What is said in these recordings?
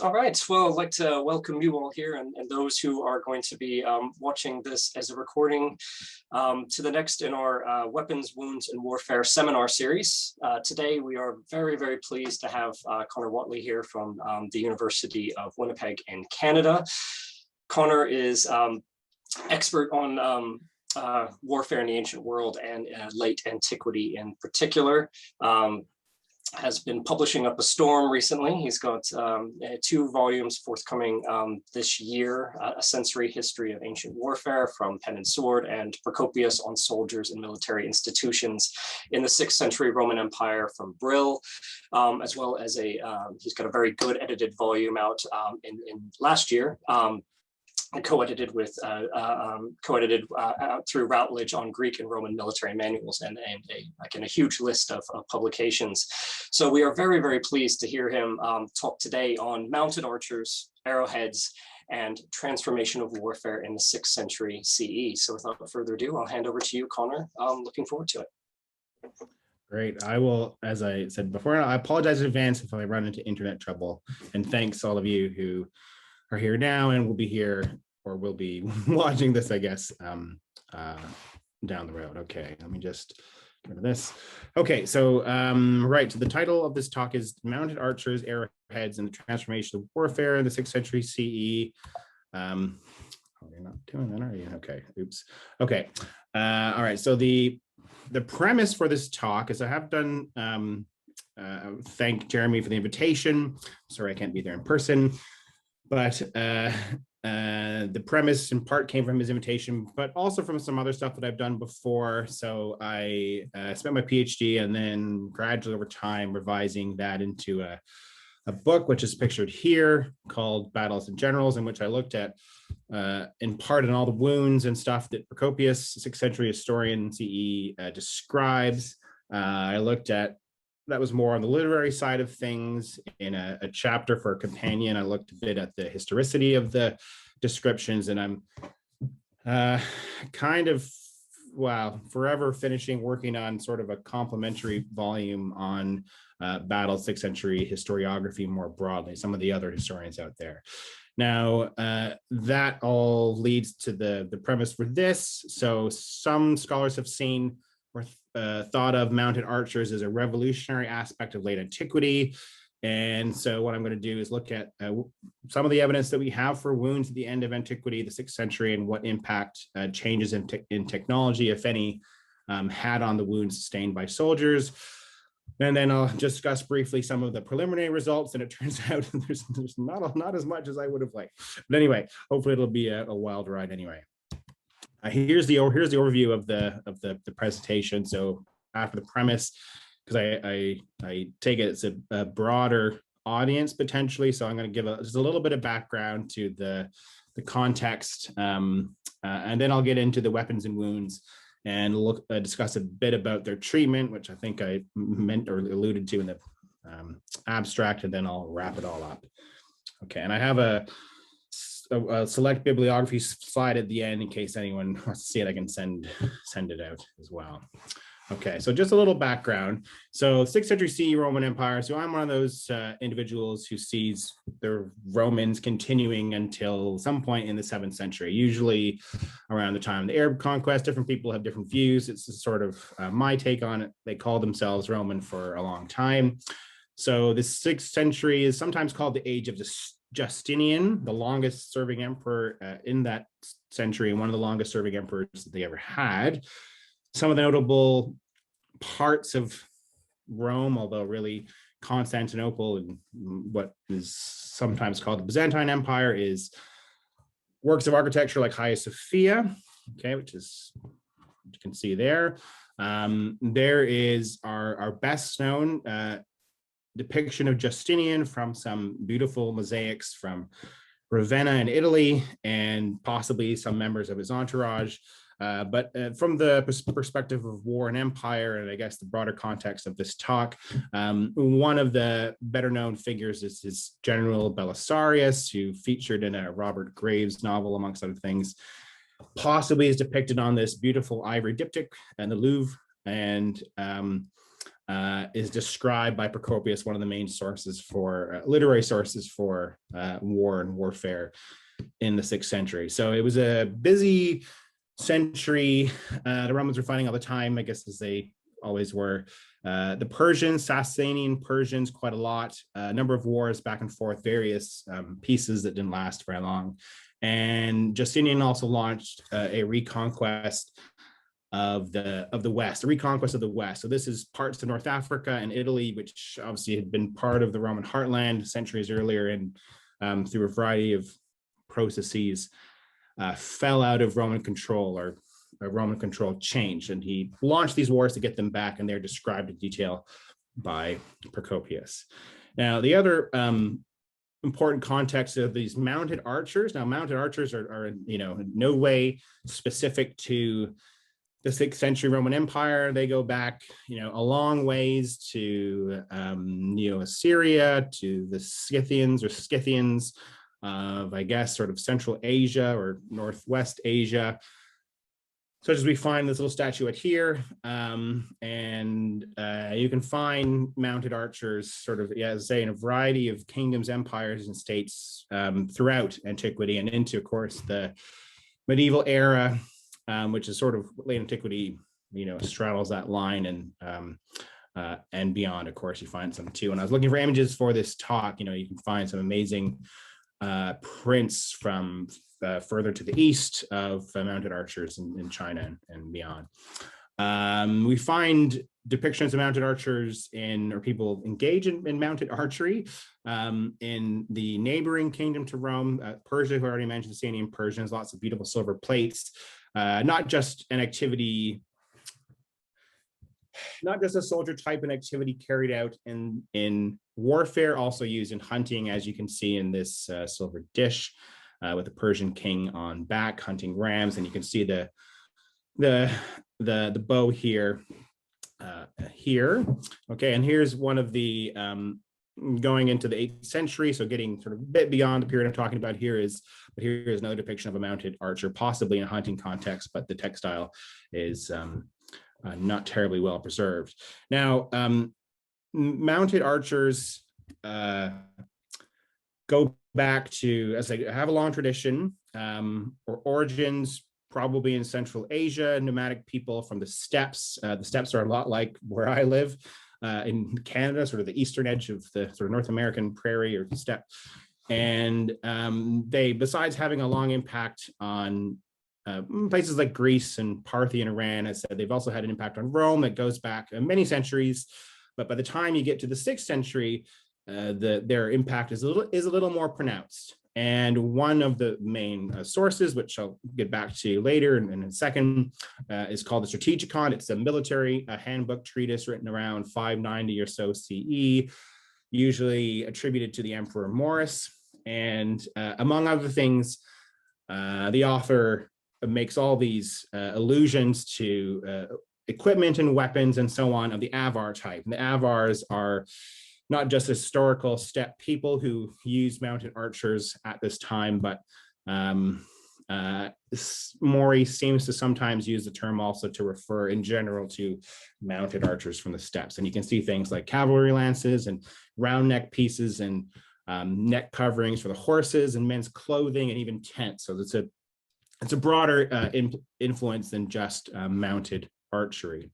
All right. Well, I'd like to welcome you all here and those who are going to be watching this as a recording to the next in our Weapons, Wounds, and Warfare seminar series. Today, we are very, very pleased to have Conor Whately here from the University of Winnipeg in Canada. Conor is expert on warfare in the ancient world and late antiquity in particular. Has been publishing up a storm recently. He's got 2 volumes forthcoming this year, A Sensory History of Ancient Warfare from Pen and Sword, and Procopius on Soldiers and Military Institutions in the 6th Century Roman Empire from Brill, as well as he's got a very good edited volume out in last year, co-edited through Routledge on Greek and Roman military manuals, and a huge list of publications. So we are very, very pleased to hear him talk today on mounted archers, arrowheads, and transformation of warfare in the 6th century CE. So without further ado, I'll hand over to you, Conor. Looking forward to it. Great. I will, as I said before, I apologize in advance if I run into internet trouble. And thanks all of you who are here now and will be here or will be watching this, I guess, down the road. Okay, let me just get rid of this. Okay, so right, so the title of this talk is Mounted Archers, Arrowheads, and the Transformation of Warfare in the 6th Century CE. You're not doing that, are you? Okay, oops. Okay, all right, so the premise for this talk is I have done, thank Jeremy for the invitation. Sorry I can't be there in person. But the premise in part came from his invitation, but also from some other stuff that I've done before. So I spent my PhD and then gradually over time revising that into a book, which is pictured here, called Battles and Generals, in which I looked at, in part, in all the wounds and stuff that Procopius, 6th century historian CE, describes. I looked at that was more on the literary side of things. In a chapter for a companion, I looked a bit at the historicity of the descriptions, and I'm kind of, forever working on sort of a complementary volume on battle 6th century historiography more broadly, some of the other historians out there. Now, that all leads to the premise for this. So some scholars have seen or thought of mounted archers as a revolutionary aspect of late antiquity. And so what I'm going to do is look at some of the evidence that we have for wounds at the end of antiquity, the 6th century, and what impact changes in technology, if any, had on the wounds sustained by soldiers. And then I'll discuss briefly some of the preliminary results, and it turns out there's not as much as I would have liked. But anyway, hopefully it'll be a wild ride anyway. Here's the overview of the presentation. So after the premise, because I take it it's a broader audience potentially, so I'm going to give just a little bit of background to the context, and then I'll get into the weapons and wounds and discuss a bit about their treatment, which I think I meant or alluded to in the abstract, and then I'll wrap it all up. Okay, and I have a select bibliography slide at the end in case anyone wants to see it. I can send it out as well. Okay, so just a little background. So 6th century CE Roman Empire. So I'm one of those individuals who sees the Romans continuing until some point in the 7th century, usually around the time of the Arab conquest. Different people have different views. It's sort of my take on it. They call themselves Roman for a long time. So the 6th century is sometimes called the age of Justinian, the longest serving emperor in that century, and one of the longest serving emperors that they ever had. Some of the notable parts of Rome, although really Constantinople and what is sometimes called the Byzantine Empire, is works of architecture like Hagia Sophia, okay, which is, you can see there. There is our best known depiction of Justinian from some beautiful mosaics from Ravenna in Italy, and possibly some members of his entourage. But from the perspective of war and empire, and I guess the broader context of this talk, one of the better known figures is his General Belisarius, who featured in a Robert Graves novel, amongst other things, possibly is depicted on this beautiful ivory diptych in the Louvre. And is described by Procopius, one of the main sources for literary sources for war and warfare in the 6th century. So it was a busy century. The Romans were fighting all the time, I guess, as they always were. The Persians, Sasanian Persians, quite a lot. A number of wars back and forth, various pieces that didn't last very long. And Justinian also launched a reconquest of the West, the reconquest of the West. So this is parts of North Africa and Italy, which obviously had been part of the Roman heartland centuries earlier, and through a variety of processes, fell out of Roman control, or Roman control changed, and he launched these wars to get them back, and they're described in detail by Procopius. Now, the other important context of these mounted archers. Now, mounted archers are in no way specific to the 6th century Roman Empire. They go back, a long ways to Neo-Assyria, to the Scythians of, I guess, sort of Central Asia or Northwest Asia, such as we find this little statuette here. And you can find mounted archers sort of, as I say, in a variety of kingdoms, empires, and states throughout antiquity and into, of course, the medieval era, which is sort of late antiquity, straddles that line, and beyond. Of course, you find some too. And I was looking for images for this talk. You can find some amazing prints from further to the east of mounted archers in China and beyond. We find depictions of mounted archers or people engage in mounted archery in the neighboring kingdom to Rome, Persia, who I already mentioned, the Sasanian Persians, lots of beautiful silver plates. Not just an activity, not just a soldier type an activity carried out in warfare, also used in hunting, as you can see in this silver dish with the Persian king on back hunting rams, and you can see the bow here. Okay, and here's one of the going into the 8th century, so getting sort of a bit beyond the period I'm talking about here is, but here is another depiction of a mounted archer, possibly in a hunting context, but the textile is not terribly well preserved. Now, mounted archers go back to, as I have a long tradition, or origins probably in Central Asia, nomadic people from the steppes. The steppes are a lot like where I live. In Canada, sort of the eastern edge of the sort of North American prairie or steppe. And they, besides having a long impact on places like Greece and Parthia and Iran, as I said, they've also had an impact on Rome that goes back many centuries. But by the time you get to the 6th century, their impact is a little more pronounced. And one of the main sources, which I'll get back to later in a second, is called the Strategicon. It's a military handbook treatise written around 590 or so CE, usually attributed to the Emperor Marius. And among other things, the author makes all these allusions to equipment and weapons and so on of the Avar type. And the Avars are not just historical steppe people who used mounted archers at this time, but Maury seems to sometimes use the term also to refer in general to mounted archers from the steppes. And you can see things like cavalry lances and round neck pieces and neck coverings for the horses and men's clothing and even tents. So it's a broader influence than just mounted archery.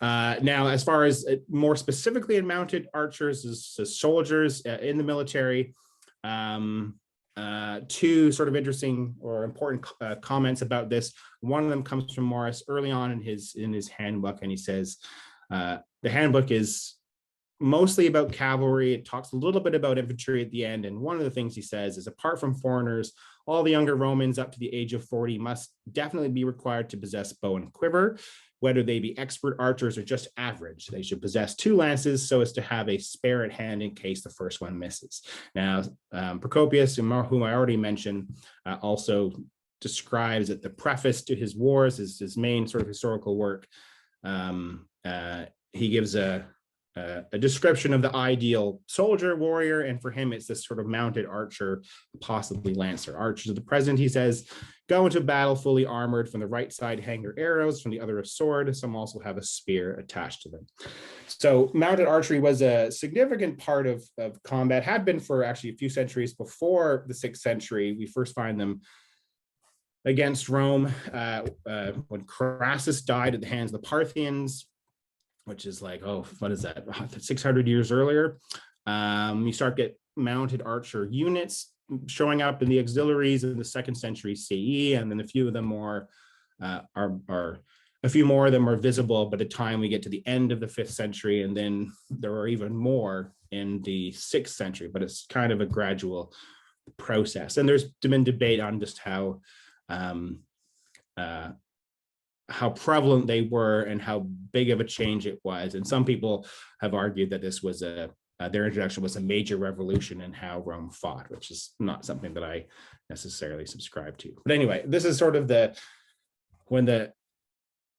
Now, as far as more specifically in mounted archers as soldiers in the military, two sort of interesting or important comments about this. One of them comes from Marius early on in his handbook, and he says the handbook is mostly about cavalry. It talks a little bit about infantry at the end, and one of the things he says is, apart from foreigners, all the younger Romans up to the age of 40 must definitely be required to possess bow and quiver, whether they be expert archers or just average. They should possess 2 lances so as to have a spare at hand in case the first one misses. Now, Procopius, whom I already mentioned, also describes that the preface to his wars is his main sort of historical work. He gives a a description of the ideal soldier warrior, and for him it's this sort of mounted archer, possibly lancer. Archers of the present, he says, go into battle fully armored. From the right side hang their arrows, from the other a sword. Some also have a spear attached to them. So mounted archery was a significant part of combat, had been for actually a few centuries before the 6th century. We first find them against Rome when Crassus died at the hands of the Parthians, which is like, oh, what is that, 600 years earlier. You start get mounted archer units showing up in the auxiliaries in the 2nd century CE, and then a few of them are a few more of them are visible by the time we get to the end of the 5th century, and then there are even more in the 6th century, but it's kind of a gradual process. And there's been debate on just how prevalent they were and how big of a change it was. And some people have argued that this was their introduction was a major revolution in how Rome fought, which is not something that I necessarily subscribe to. But anyway, this is sort of when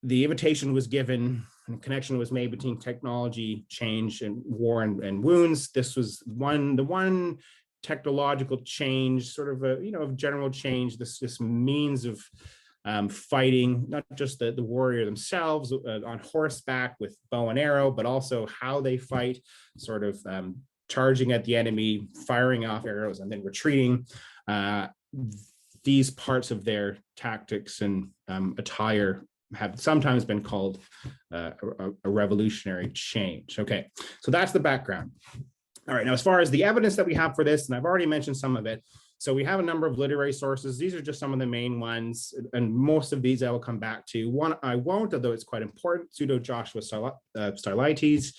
the invitation was given and connection was made between technology change and war and wounds. This was the one technological change, sort of a general change, this means of fighting, not just the warrior themselves on horseback with bow and arrow, but also how they fight, sort of charging at the enemy, firing off arrows, and then retreating. These parts of their tactics and attire have sometimes been called a revolutionary change. Okay, so that's the background. All right, now as far as the evidence that we have for this, and I've already mentioned some of it, so we have a number of literary sources. These are just some of the main ones, and most of these I will come back to. One I won't, although it's quite important. Pseudo-Joshua Stylites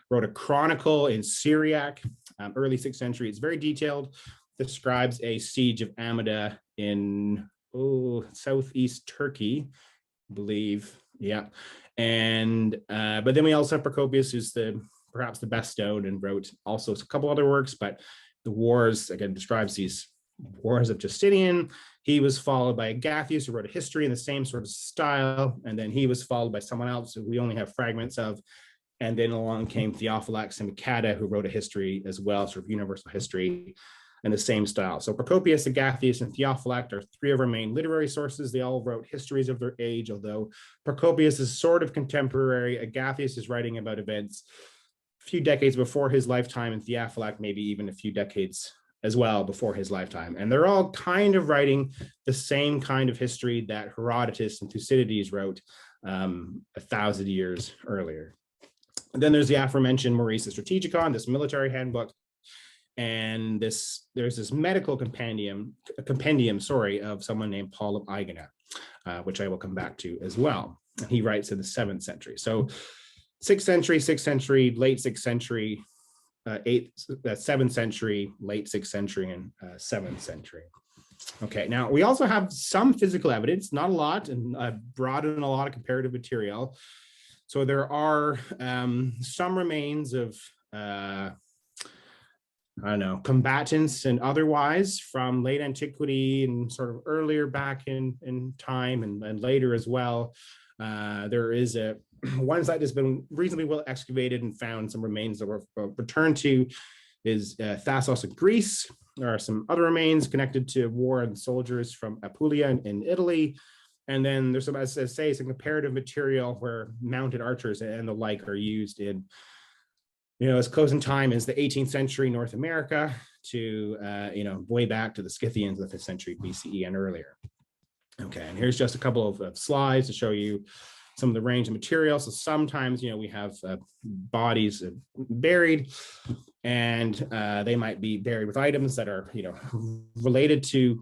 wrote a chronicle in Syriac, early 6th century. It's very detailed, describes a siege of Amida in southeast Turkey, I believe. Yeah, and but then we also have Procopius, who's perhaps the best known, and wrote also a couple other works, but the wars, again, describes these wars of Justinian. He was followed by Agathius, who wrote a history in the same sort of style, and then he was followed by someone else who we only have fragments of, and then along came Theophylax and Makata, who wrote a history as well, sort of universal history in the same style. So Procopius, Agathius, and Theophylact are 3 of our main literary sources. They all wrote histories of their age, although Procopius is sort of contemporary. Agathius is writing about events a few decades before his lifetime, and Theophylact maybe even a few decades as well before his lifetime. And they're all kind of writing the same kind of history that Herodotus and Thucydides wrote 1,000 years earlier. And then there's the aforementioned Marius' Strategicon, this military handbook, and there's this medical compendium of someone named Paul of Aegina, which I will come back to as well. And he writes in the 7th century. So 6th century, 6th century, late 6th century, 7th century, late 6th century, and 7th century. Okay, now we also have some physical evidence, not a lot, and I've brought in a lot of comparative material. So there are some remains of, combatants and otherwise from late antiquity and sort of earlier back in time and later as well. There is one site that's been reasonably well excavated and found some remains that were returned to is Thasos in Greece. There are some other remains connected to war and soldiers from Apulia in Italy. And then there's some, as I say, some comparative material where mounted archers and the like are used in, as close in time as the 18th century North America to, way back to the Scythians of the 5th century BCE and earlier. Okay, and here's just a couple of slides to show you some of the range of material. So sometimes, we have bodies buried, and they might be buried with items that are, related to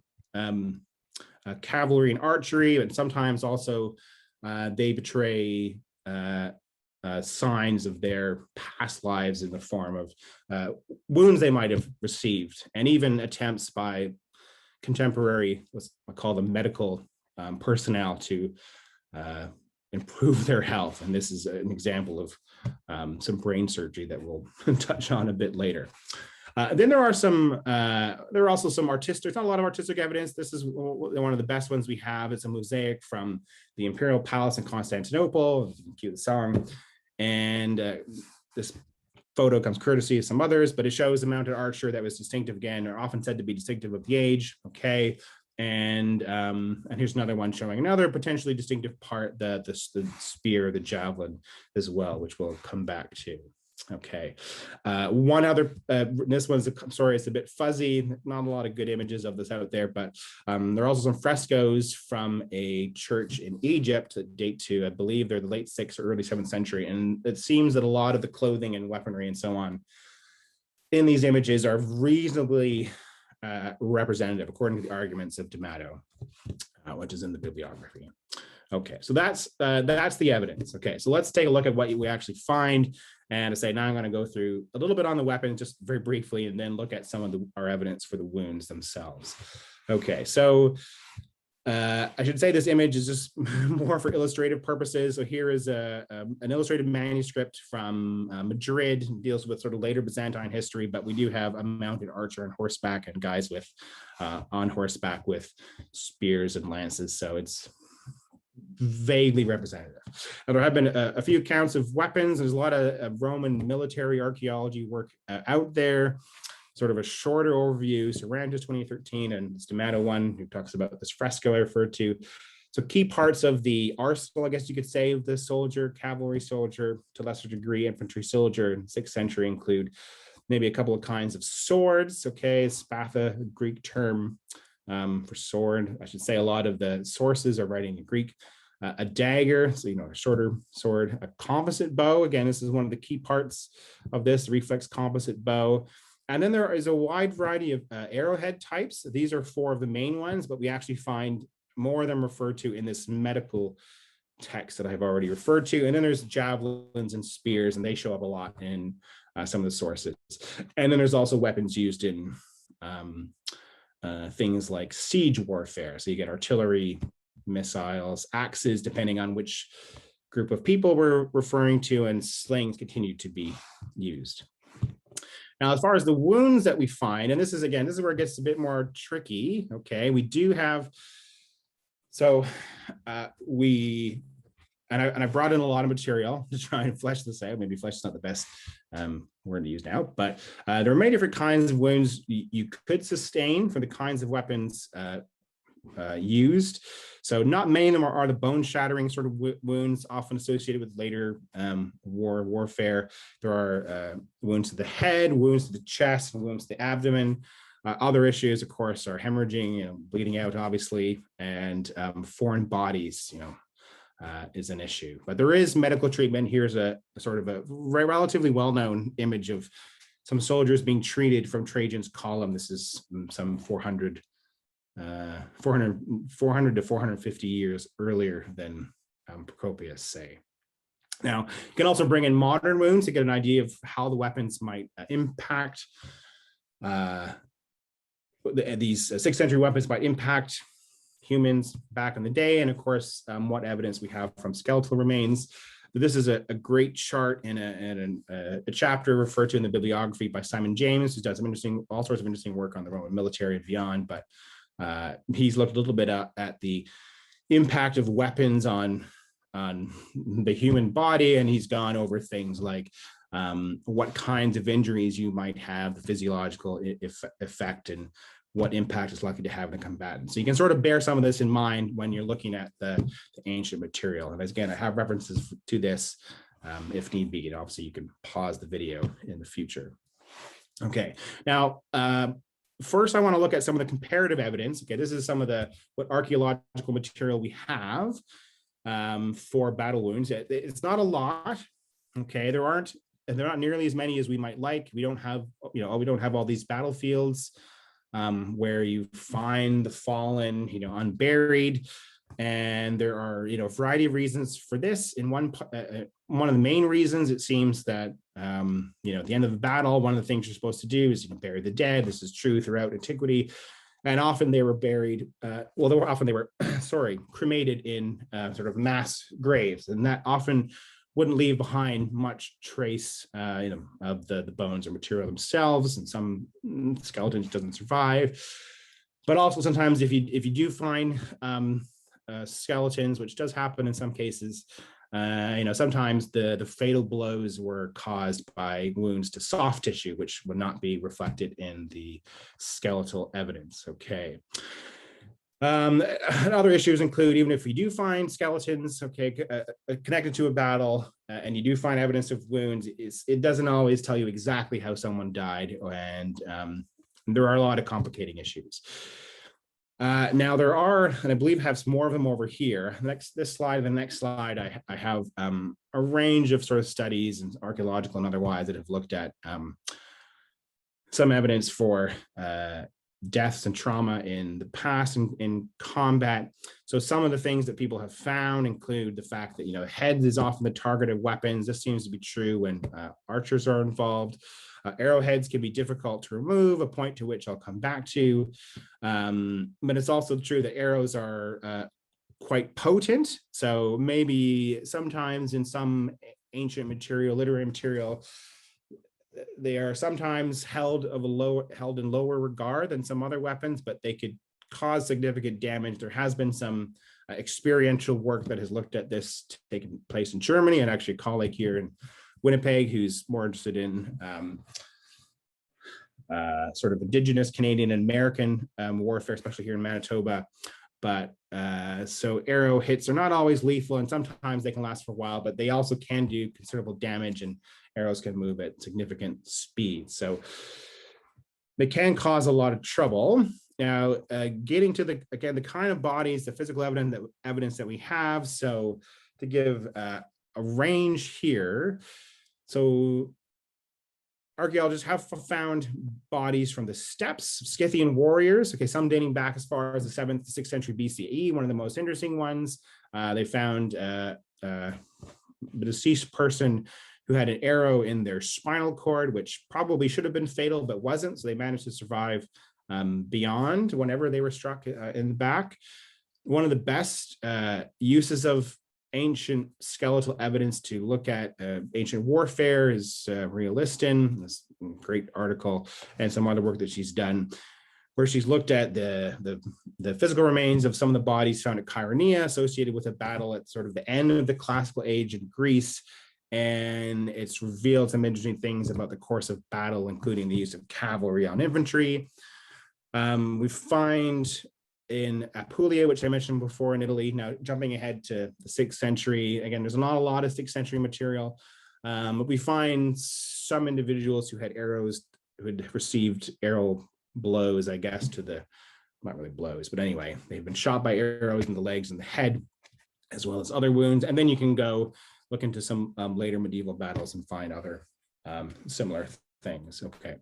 cavalry and archery, and sometimes also they betray signs of their past lives in the form of wounds they might have received, and even attempts by contemporary, let's call them medical personnel, to improve their health. And this is an example of some brain surgery that we'll touch on a bit later. Then there are also some artistic, there's not a lot of artistic evidence. This is one of the best ones we have. It's a mosaic from the Imperial Palace in Constantinople. You can cue the song. And this photo comes courtesy of some others, but it shows a mounted archer that was distinctive again, or often said to be distinctive of the age. Okay. And here's another one showing another potentially distinctive part, the spear, the javelin as well, which we'll come back to. Okay, one other, this one's, sorry, it's a bit fuzzy, not a lot of good images of this out there, but there are also some frescoes from a church in Egypt that date to, I believe they're the late 6th or early 7th century. And it seems that a lot of the clothing and weaponry and so on in these images are reasonably representative according to the arguments of D'Amato, which is in the bibliography. Okay, so that's the evidence. Okay, so let's take a look at what we actually find. And to say, now I'm going to go through a little bit on the weapons, just very briefly, and then look at some of our evidence for the wounds themselves. Okay, so I should say this image is just more for illustrative purposes. So here is an illustrated manuscript from Madrid, deals with sort of later Byzantine history, but we do have a mounted archer on horseback and guys with on horseback with spears and lances. So it's vaguely representative. Now, there have been a few accounts of weapons. There's a lot of Roman military archaeology work out there. Sort of a shorter overview, Sarantis 2013, and it's D'Amato one who talks about this fresco I referred to. So key parts of the arsenal, I guess you could say, of the soldier, cavalry soldier, to lesser degree, infantry soldier in the 6th century include maybe a couple of kinds of swords. Okay, spatha, Greek term for sword. I should say a lot of the sources are writing in Greek. A dagger, so a shorter sword, a composite bow. Again, this is one of the key parts of this reflex composite bow. And then there is a wide variety of arrowhead types. These are 4 of the main ones, but we actually find more of them referred to in this medical text that I've already referred to. And then there's javelins and spears, and they show up a lot in some of the sources. And then there's also weapons used in things like siege warfare. So you get artillery, missiles, axes, depending on which group of people we're referring to, and slings continue to be used. Now, as far as the wounds that we find, and this is where it gets a bit more tricky. Okay, we do have, so I brought in a lot of material to try and flesh this out. Maybe flesh is not the best word to use now, but there are many different kinds of wounds you could sustain for the kinds of weapons used. So not many of them are the bone shattering sort of wounds often associated with later warfare. There are wounds to the head, wounds to the chest, wounds to the abdomen. Other issues, of course, are hemorrhaging, bleeding out, obviously, and foreign bodies, is an issue. But there is medical treatment. Here's a sort of a relatively well-known image of some soldiers being treated from Trajan's column. This is some 400 to 450 years earlier than Procopius, say. Now, you can also bring in modern wounds to get an idea of how the weapons might impact these 6th century weapons might impact humans back in the day, and of course, what evidence we have from skeletal remains. This is a great chart in a chapter referred to in the bibliography by Simon James, who does all sorts of interesting work on the Roman military and beyond, but he's looked a little bit at the impact of weapons on the human body, and he's gone over things like what kinds of injuries you might have, the physiological effect, and what impact it's likely to have in a combatant. So you can sort of bear some of this in mind when you're looking at the ancient material. And again, I have references to this if need be. And obviously, you can pause the video in the future. Okay, now, first, I want to look at some of the comparative evidence. Okay, this is some of what archaeological material we have for battle wounds. It's not a lot. Okay, they're not nearly as many as we might like. We don't have all these battlefields where you find the fallen, unburied, and there are a variety of reasons for this. In one of the main reasons, it seems that at the end of the battle, one of the things you're supposed to do is bury the dead. This is true throughout antiquity, and often they were buried. They were cremated in sort of mass graves, and that often wouldn't leave behind much trace of the bones or material themselves, and some skeletons doesn't survive. But also sometimes if you do find skeletons, which does happen in some cases, Sometimes the fatal blows were caused by wounds to soft tissue, which would not be reflected in the skeletal evidence. Okay. Other issues include, even if we do find skeletons, connected to a battle, and you do find evidence of wounds, it doesn't always tell you exactly how someone died, and there are a lot of complicating issues. Now there are, and I believe have more of them over here. This slide, the next slide, I have a range of sort of studies, and archaeological and otherwise, that have looked at some evidence for deaths and trauma in the past in combat. So some of the things that people have found include the fact that, heads is often the target of weapons. This seems to be true when archers are involved. Arrowheads can be difficult to remove, a point to which I'll come back to. But it's also true that arrows are quite potent. So maybe sometimes in some ancient material, literary material, they are sometimes held in lower regard than some other weapons, but they could cause significant damage. There has been some experiential work that has looked at this taking place in Germany, and actually a colleague here in Winnipeg who's more interested in sort of indigenous Canadian and American warfare, especially here in Manitoba. But so arrow hits are not always lethal, and sometimes they can last for a while, but they also can do considerable damage, and arrows can move at significant speed. So they can cause a lot of trouble. Now, getting to the kind of bodies, the physical evidence that we have. So to give a range here, so archaeologists have found bodies from the steppes of Scythian warriors, some dating back as far as the 7th to 6th century BCE, one of the most interesting ones. They found the deceased person who had an arrow in their spinal cord, which probably should have been fatal, but wasn't. So they managed to survive beyond whenever they were struck in the back. One of the best uses of ancient skeletal evidence to look at ancient warfare is Maria Liston, this great article, and some other work that she's done, where she's looked at the physical remains of some of the bodies found at Chaeronea associated with a battle at sort of the end of the classical age in Greece. And it's revealed some interesting things about the course of battle, including the use of cavalry on infantry. We find in Apulia, which I mentioned before in Italy, now jumping ahead to the 6th century, again, there's not a lot of 6th century material, but we find some individuals who had arrows, who had received arrow blows, I guess, to the, not really blows, but anyway, they've been shot by arrows in the legs and the head, as well as other wounds. And then you can go look into some later medieval battles and find other similar things. Okay.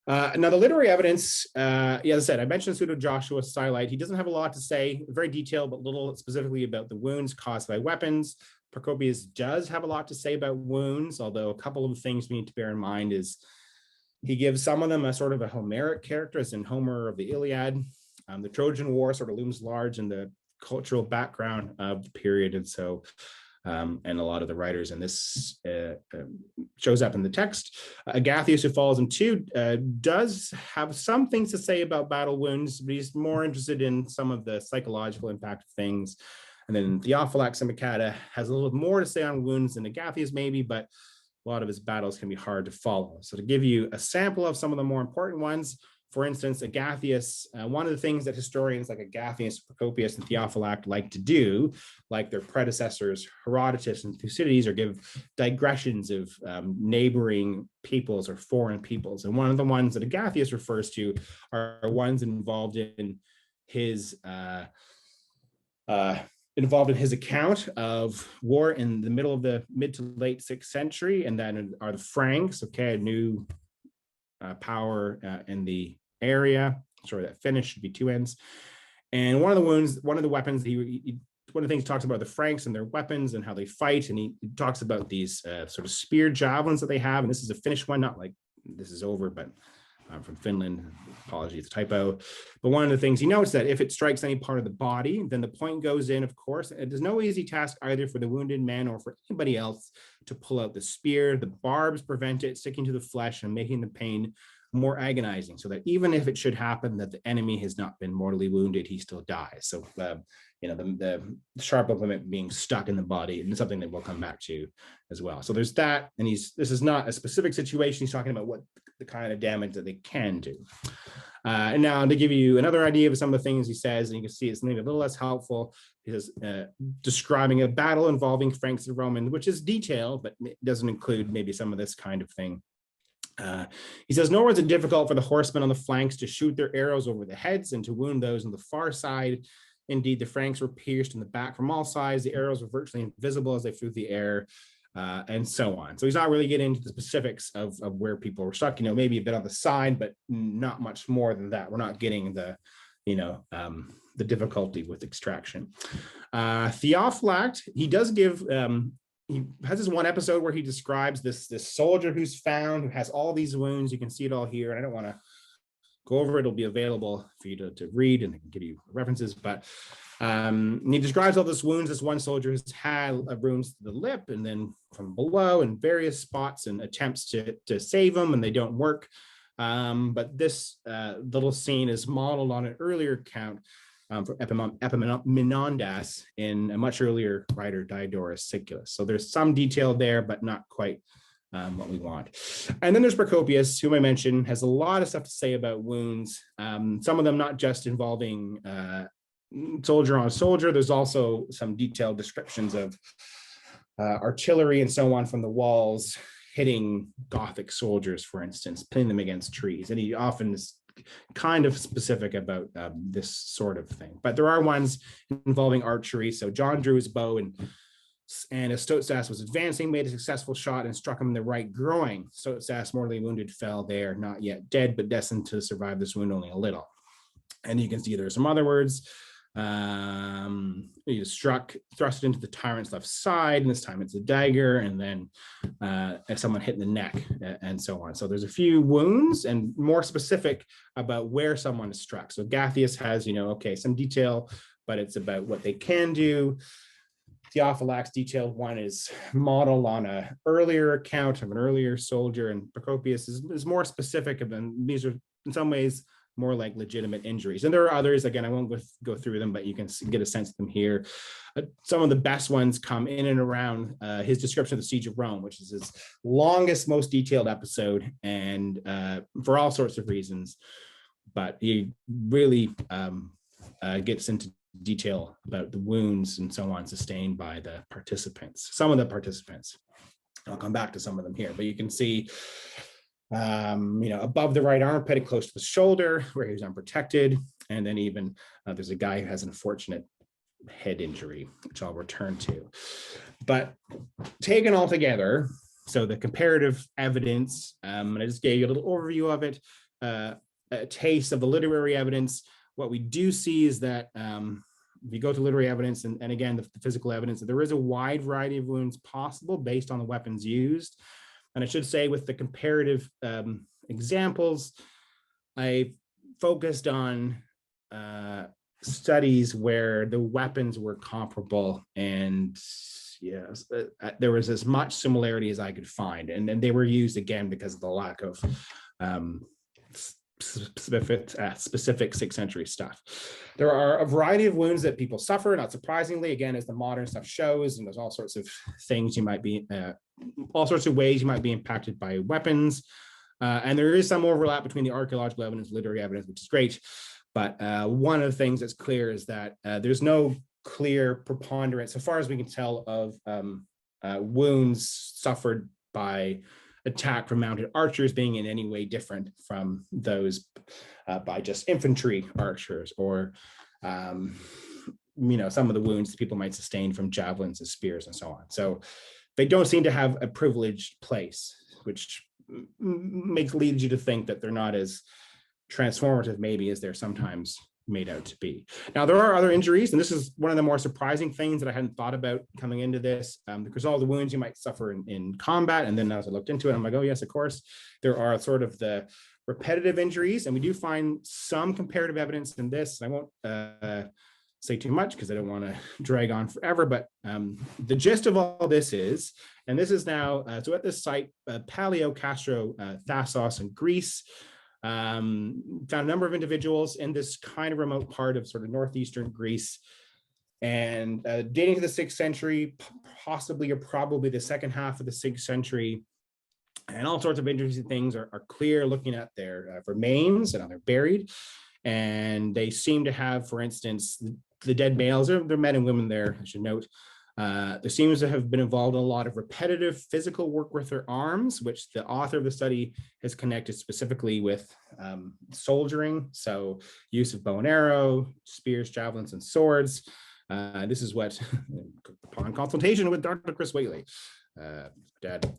Now the literary evidence, as I said, I mentioned Pseudo Joshua Stylite. He doesn't have a lot to say, very detailed, but little specifically about the wounds caused by weapons. Procopius does have a lot to say about wounds, although a couple of things we need to bear in mind is he gives some of them a sort of a Homeric character, as in Homer of the Iliad. The Trojan War sort of looms large in the cultural background of the period, and so and a lot of the writers in this shows up in the text. Agathias, who follows him too, does have some things to say about battle wounds, but he's more interested in some of the psychological impact of things. And then Theophylax and Makata has a little more to say on wounds than Agathias maybe, but a lot of his battles can be hard to follow. So to give you a sample of some of the more important ones, for instance, Agathias, one of the things that historians like Agathias, Procopius, and Theophylact like to do, like their predecessors Herodotus and Thucydides, are give digressions of neighboring peoples or foreign peoples. And one of the ones that Agathias refers to are ones involved in his account of war in the middle of the mid to late 6th century, and then are the Franks, a new power in the area. Sorry, that finish should be two ends. And one of the weapons, one of the things he talks about the Franks and their weapons and how they fight, and he talks about these sort of spear javelins that they have. And this is a Finnish one, not like this is over, but from Finland. Apologies, it's a typo. But one of the things he notes that if it strikes any part of the body, then the point goes in, of course. It is no easy task either for the wounded man or for anybody else to pull out the spear. The barbs prevent it sticking to the flesh and making the pain more agonizing, so that even if it should happen that the enemy has not been mortally wounded, he still dies. So the sharp implement being stuck in the body, and something that we'll come back to as well. So there's that, and this is not a specific situation. He's talking about what the kind of damage that they can do. And now to give you another idea of some of the things he says, and you can see it's maybe a little less helpful. He says, describing a battle involving Franks and Romans, which is detailed, but it doesn't include maybe some of this kind of thing. He says, nor was it difficult for the horsemen on the flanks to shoot their arrows over the heads and to wound those on the far side. Indeed, the Franks were pierced in the back from all sides. The arrows were virtually invisible as they flew through the air, and so on. So he's not really getting into the specifics of where people were stuck, maybe a bit on the side, but not much more than that. We're not getting the difficulty with extraction. Theophylact, he does give, he has this one episode where he describes this soldier who's found, who has all these wounds. You can see it all here, and I don't want to go over it. It'll be available for you to read, and I can give you references, but he describes all these wounds. This one soldier has had wounds to the lip and then from below in various spots, and attempts to save them, and they don't work. But this little scene is modeled on an earlier account from Epaminondas in a much earlier writer, Diodorus Siculus. So there's some detail there, but not quite what we want. And then there's Procopius, whom I mentioned, has a lot of stuff to say about wounds. Some of them not just involving soldier on soldier. There's also some detailed descriptions of artillery and so on from the walls hitting Gothic soldiers, for instance, pinning them against trees. And he often is kind of specific about this sort of thing. But there are ones involving archery. So John drew his bow, and as Stotsas was advancing, made a successful shot and struck him in the right groin. Stotsas, mortally wounded, fell there, not yet dead, but destined to survive this wound only a little. And you can see there are some other words. He thrust it into the tyrant's left side, and this time it's a dagger, and then someone hit in the neck, and so on. So there's a few wounds, and more specific about where someone is struck. So Gathius has, some detail, but it's about what they can do. Theophylact's detailed one is modeled on an earlier account of an earlier soldier, and Procopius is more specific, and these are in some ways more like legitimate injuries. And there are others, again, I won't go through them, but you can get a sense of them here. Some of the best ones come in and around his description of the Siege of Rome, which is his longest, most detailed episode, and for all sorts of reasons. But he really gets into detail about the wounds and so on sustained by the participants, some of the participants. I'll come back to some of them here, but you can see above the right armpit, close to the shoulder, where he was unprotected. And then even there's a guy who has an unfortunate head injury, which I'll return to. But taken all together, so the comparative evidence, and I just gave you a little overview of it, a taste of the literary evidence. What we do see is that if you go to literary evidence and again, the physical evidence, there is a wide variety of wounds possible based on the weapons used. And I should say, with the comparative examples, I focused on studies where the weapons were comparable, and yes, there was as much similarity as I could find. And they were used again because of the lack of specific 6th century stuff. There are a variety of wounds that people suffer, not surprisingly, again, as the modern stuff shows, and there's all sorts of things you might be, all sorts of ways you might be impacted by weapons. And there is some overlap between the archaeological evidence and literary evidence, which is great. But one of the things that's clear is that there's no clear preponderance, so far as we can tell, of wounds suffered by attack from mounted archers being in any way different from those by just infantry archers, or some of the wounds that people might sustain from javelins and spears and so on. So they don't seem to have a privileged place, which leads you to think that they're not as transformative maybe as they're sometimes made out to be. Now, there are other injuries, and this is one of the more surprising things that I hadn't thought about coming into this, because all the wounds you might suffer in combat, and then as I looked into it, I'm like, oh yes, of course, there are sort of the repetitive injuries, and we do find some comparative evidence in this. I won't say too much because I don't want to drag on forever, but the gist of all this is, and this is now, so at this site, Paleo Castro Thasos in Greece, found a number of individuals in this kind of remote part of sort of northeastern Greece And dating to the 6th century, possibly or probably the second half of the 6th century, and all sorts of interesting things are clear looking at their remains and how they're buried. And they seem to have, for instance, the dead males, they're men and women there, I should note. There seems to have been involved in a lot of repetitive physical work with their arms, which the author of the study has connected specifically with soldiering. So use of bow and arrow, spears, javelins, and swords. This is what, upon consultation with Dr. Chris Whately, Dad,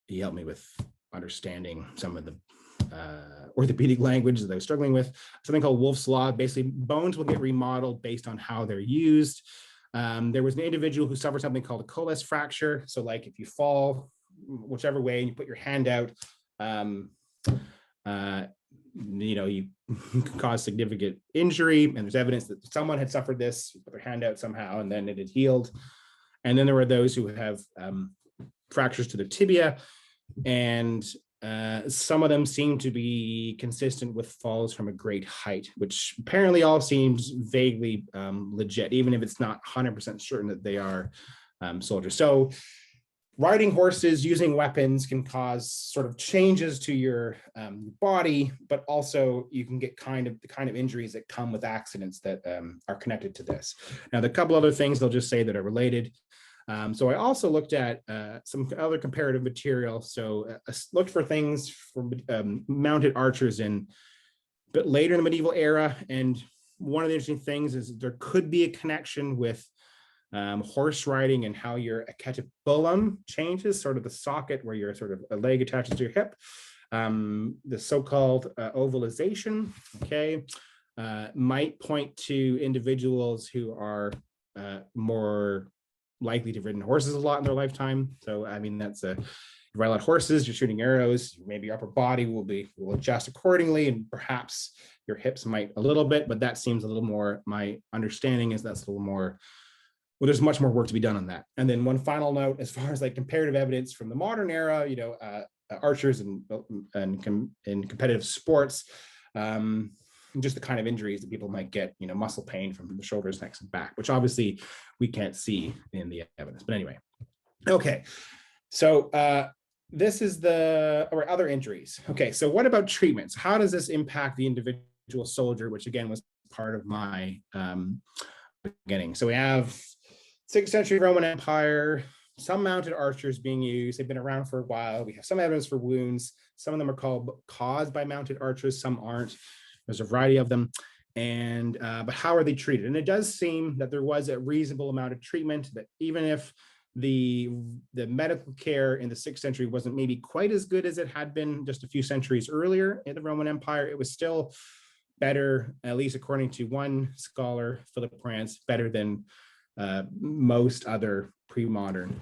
he helped me with understanding some of the orthopedic language that I was struggling with, something called Wolff's Law. Basically, bones will get remodeled based on how they're used. There was an individual who suffered something called a Colles fracture. So like if you fall whichever way and you put your hand out, you can cause significant injury. And there's evidence that someone had suffered this, put their hand out somehow, and then it had healed. And then there were those who have fractures to the tibia, and some of them seem to be consistent with falls from a great height, which apparently all seems vaguely legit, even if it's not 100% certain that they are soldiers. So riding horses, using weapons can cause sort of changes to your body, but also you can get the kind of injuries that come with accidents that are connected to this. Now, the couple other things they'll just say that are related. So I also looked at some other comparative material. So I looked for things for mounted archers in a bit later in the medieval era. And one of the interesting things is there could be a connection with horse riding and how your acetibulum changes, sort of the socket where your sort of a leg attaches to your hip. The so-called ovalization, okay, might point to individuals who are more likely to have ridden horses a lot in their lifetime. So, I mean, that's you ride a lot of horses, you're shooting arrows, maybe your upper body will adjust accordingly, and perhaps your hips might a little bit, but that seems a little more, my understanding is that's a little more, well, there's much more work to be done on that. And then one final note, as far as like comparative evidence from the modern era, archers and in competitive sports, just the kind of injuries that people might get, muscle pain from the shoulders, necks, and back, which obviously we can't see in the evidence. But anyway, okay. So this is our other injuries. Okay, so what about treatments? How does this impact the individual soldier, which again was part of my beginning. So we have 6th century Roman Empire, some mounted archers being used. They've been around for a while. We have some evidence for wounds. Some of them are caused by mounted archers, some aren't. There's a variety of them. And but how are they treated? And it does seem that there was a reasonable amount of treatment, that even if the medical care in the 6th century wasn't maybe quite as good as it had been just a few centuries earlier in the Roman Empire, it was still better, at least according to one scholar, Philip Prance, better than most other pre-modern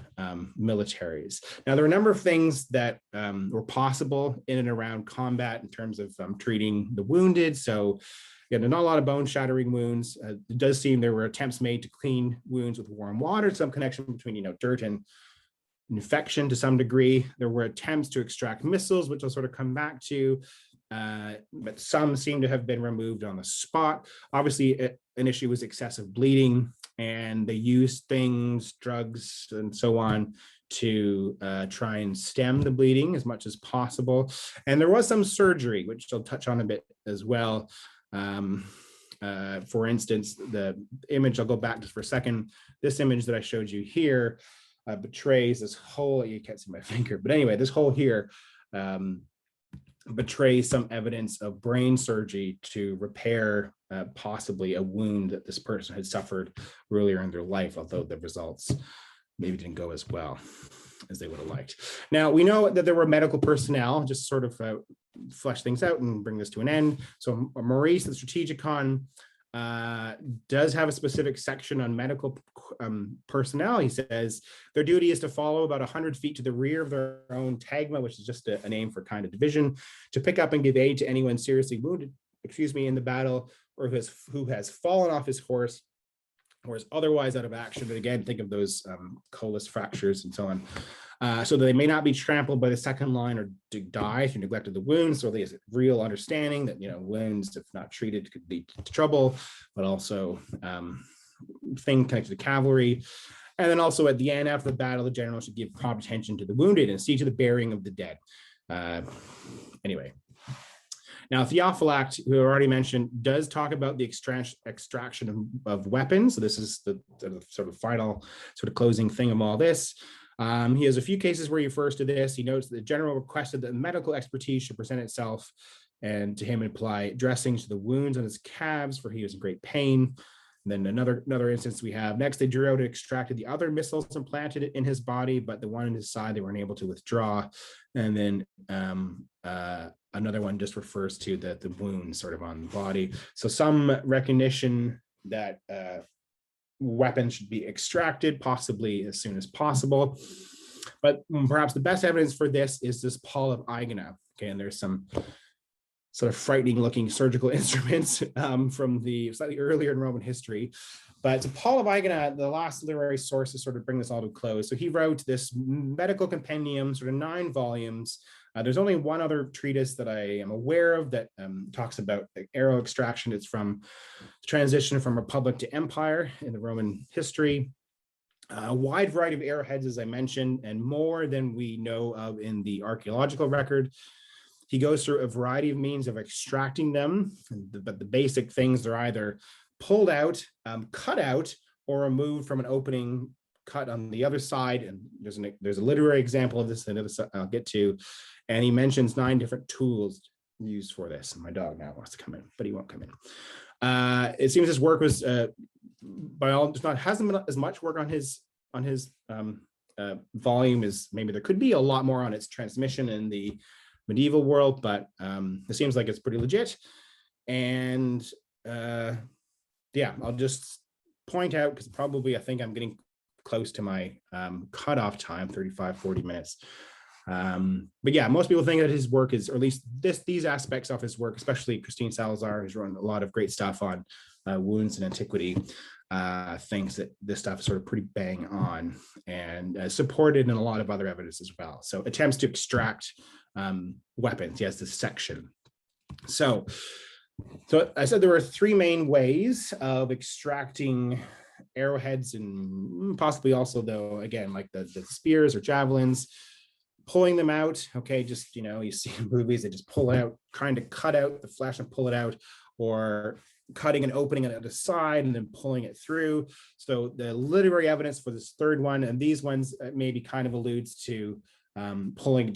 militaries. Now, there are a number of things that were possible in and around combat in terms of treating the wounded. So again, there's not a lot of bone shattering wounds. It does seem there were attempts made to clean wounds with warm water, some connection between dirt and infection to some degree. There were attempts to extract missiles, which I'll sort of come back to. But some seem to have been removed on the spot. Obviously, an issue was excessive bleeding, and they used things, drugs, and so on to try and stem the bleeding as much as possible. And there was some surgery, which I'll touch on a bit as well. For instance, the image, I'll go back just for a second. This image that I showed you here betrays this hole. You can't see my finger, but anyway, this hole here betrays some evidence of brain surgery to repair possibly a wound that this person had suffered earlier in their life, although the results maybe didn't go as well as they would have liked. Now, we know that there were medical personnel, just sort of flesh things out and bring this to an end. So Maurice, the Strategicon, does have a specific section on medical personnel. He says their duty is to follow about 100 feet to the rear of their own tagma, which is just a name for kind of division, to pick up and give aid to anyone seriously wounded, in the battle, or who has fallen off his horse, or is otherwise out of action. But again, think of those colus fractures and so on. So that they may not be trampled by the second line or die if you neglected the wounds. So there's a real understanding that, wounds, if not treated, could lead to trouble, but also thing connected to cavalry. And then also at the end, after the battle, the general should give prompt attention to the wounded and see to the burying of the dead. Anyway. Now, Theophylact, who I already mentioned, does talk about the extraction of weapons. So this is the sort of final sort of closing thing of all this. He has a few cases where he refers to this. He notes that the general requested that medical expertise should present itself and to him apply dressings to the wounds on his calves, for he was in great pain. And then another instance we have. Next, they drew out and extracted the other missiles and planted it in his body, but the one in his side they weren't able to withdraw. And then another one just refers to the wound sort of on the body. So some recognition that weapons should be extracted, possibly as soon as possible. But perhaps the best evidence for this is this Paul of Aegina. Okay, and there's some sort of frightening looking surgical instruments from the slightly earlier in Roman history. But Paul of Aegina, the last literary source to sort of bring this all to a close. So he wrote this medical compendium, sort of 9 volumes. There's only one other treatise that I am aware of that talks about arrow extraction. It's from the transition from republic to empire in the Roman history. A wide variety of arrowheads, as I mentioned, and more than we know of in the archaeological record. He goes through a variety of means of extracting them, but the basic things are either pulled out, cut out, or removed from an opening cut on the other side. And there's a literary example of this that I'll get to. And he mentions 9 different tools used for this. And my dog now wants to come in, but he won't come in. It seems his work was hasn't been as much work on his volume as maybe there could be. A lot more on its transmission in the medieval world, but it seems like it's pretty legit. And I'll just point out, because probably I think I'm getting close to my cutoff time, 35-40 minutes. But yeah, most people think that his work is, or at least these aspects of his work, especially Christine Salazar, who's written a lot of great stuff on wounds in antiquity, thinks that this stuff is sort of pretty bang on and supported in a lot of other evidence as well. So attempts to extract weapons. He has this section. So I said there were 3 main ways of extracting arrowheads, and possibly also, though, again, like the spears or javelins, pulling them out. Okay, just, you see in movies, they just pull it out, trying to cut out the flesh and pull it out, or cutting and opening it at the side and then pulling it through. So the literary evidence for this third one, and these ones maybe kind of alludes to pulling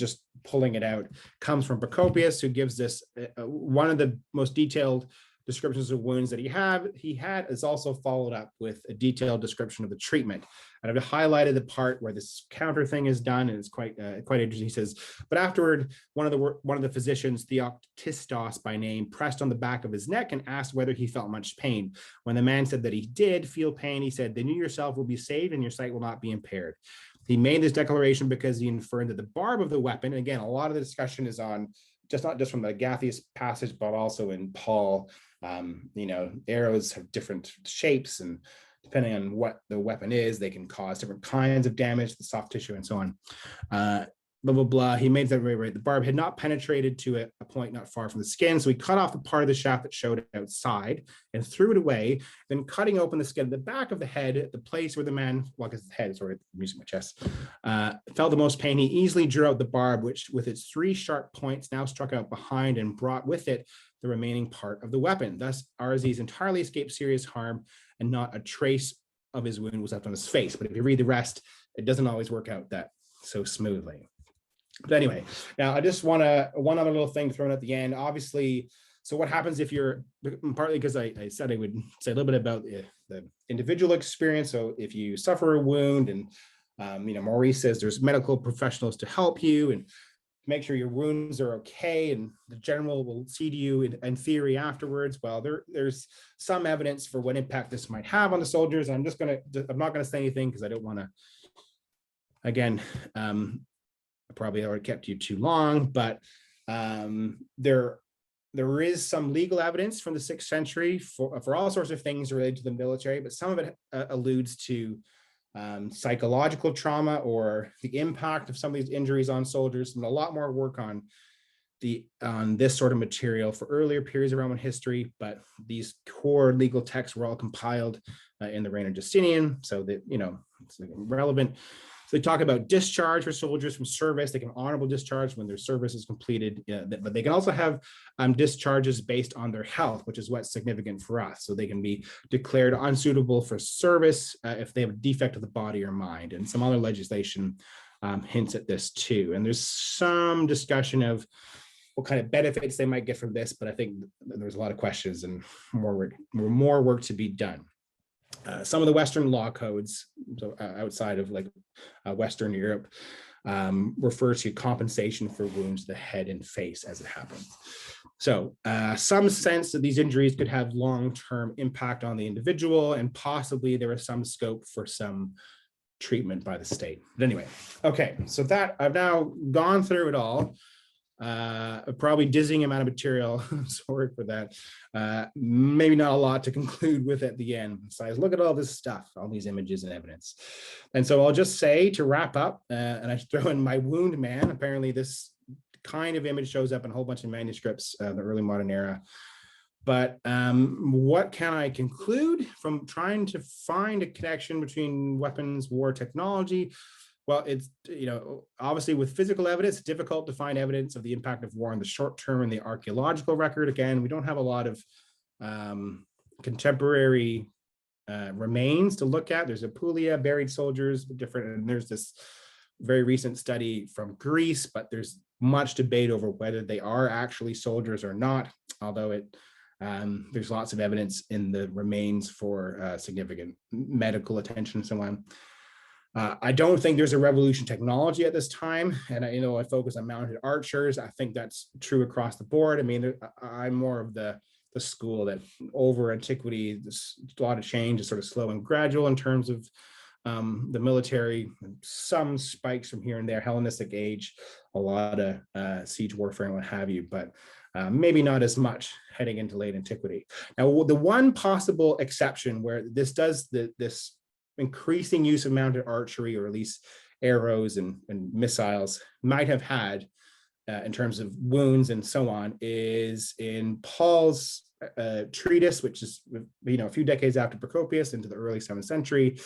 it out, comes from Procopius, who gives this one of the most detailed descriptions of wounds that he had is also followed up with a detailed description of the treatment. And I've highlighted the part where this counter thing is done, and it's quite interesting. He says, but afterward, one of the physicians, Theodosius by name, pressed on the back of his neck and asked whether he felt much pain. When the man said that he did feel pain, he said, then you yourself will be saved and your sight will not be impaired. He made this declaration because he inferred that the barb of the weapon, and again, a lot of the discussion is on not just from the Agathias passage, but also in Paul. Arrows have different shapes, and depending on what the weapon is, they can cause different kinds of damage to the soft tissue and so on. Blah, blah, blah. He made that right. The barb had not penetrated to a point not far from the skin. So he cut off the part of the shaft that showed outside and threw it away. Then cutting open the skin at the back of the head, the place where the man, his head, sorry, I'm using my chest, felt the most pain. He easily drew out the barb, which with its 3 sharp points now struck out behind and brought with it the remaining part of the weapon. Thus, Arzes entirely escaped serious harm, and not a trace of his wound was left on his face. But if you read the rest, it doesn't always work out that so smoothly. But anyway, now I just want one other little thing thrown at the end. Obviously, so what happens if you're, partly because I said I would say a little bit about the individual experience. So if you suffer a wound, and Maurice says there's medical professionals to help you and make sure your wounds are okay, and the general will see to you in theory afterwards. Well, there's some evidence for what impact this might have on the soldiers. I'm not gonna say anything because I don't want to, again, I probably already kept you too long, but there there is some legal evidence from the 6th century for all sorts of things related to the military, but some of it alludes to psychological trauma or the impact of some of these injuries on soldiers, and a lot more work on this sort of material for earlier periods of Roman history. But these core legal texts were all compiled in the reign of Justinian, so that, you know, it's relevant. So they talk about discharge for soldiers from service. They can honorable discharge when their service is completed, but they can also have discharges based on their health, which is what's significant for us. So they can be declared unsuitable for service if they have a defect of the body or mind. And some other legislation hints at this too. And there's some discussion of what kind of benefits they might get from this, but I think there's a lot of questions and more work to be done. Some of the Western law codes, so outside of like Western Europe, refer to compensation for wounds to the head and face as it happens. So some sense that these injuries could have long-term impact on the individual, and possibly there was some scope for some treatment by the state. But anyway, okay, so that I've now gone through it all. Probably dizzying amount of material. Sorry for that. Maybe not a lot to conclude with at the end. Besides, look at all this stuff, all these images and evidence. And so I'll just say to wrap up, and I throw in my wound man. Apparently, this kind of image shows up in a whole bunch of manuscripts of the early modern era. But what can I conclude from trying to find a connection between weapons, war, technology? Well, it's, you know, obviously with physical evidence, it's difficult to find evidence of the impact of war in the short term in the archaeological record. Again, we don't have a lot of contemporary remains to look at. There's Apulia, buried soldiers, different, and there's this very recent study from Greece, but there's much debate over whether they are actually soldiers or not, although there's lots of evidence in the remains for significant medical attention and so on. I don't think there's a revolution technology at this time. And I focus on mounted archers. I think that's true across the board. I mean, I'm more of the school that over antiquity, there's a lot of change is sort of slow and gradual in terms of the military, some spikes from here and there, Hellenistic age, a lot of siege warfare and what have you, but maybe not as much heading into late antiquity. Now, the one possible exception where this does this increasing use of mounted archery, or at least arrows and missiles, might have had in terms of wounds and so on, is in Paul's treatise, which is, a few decades after Procopius, into the early 7th century.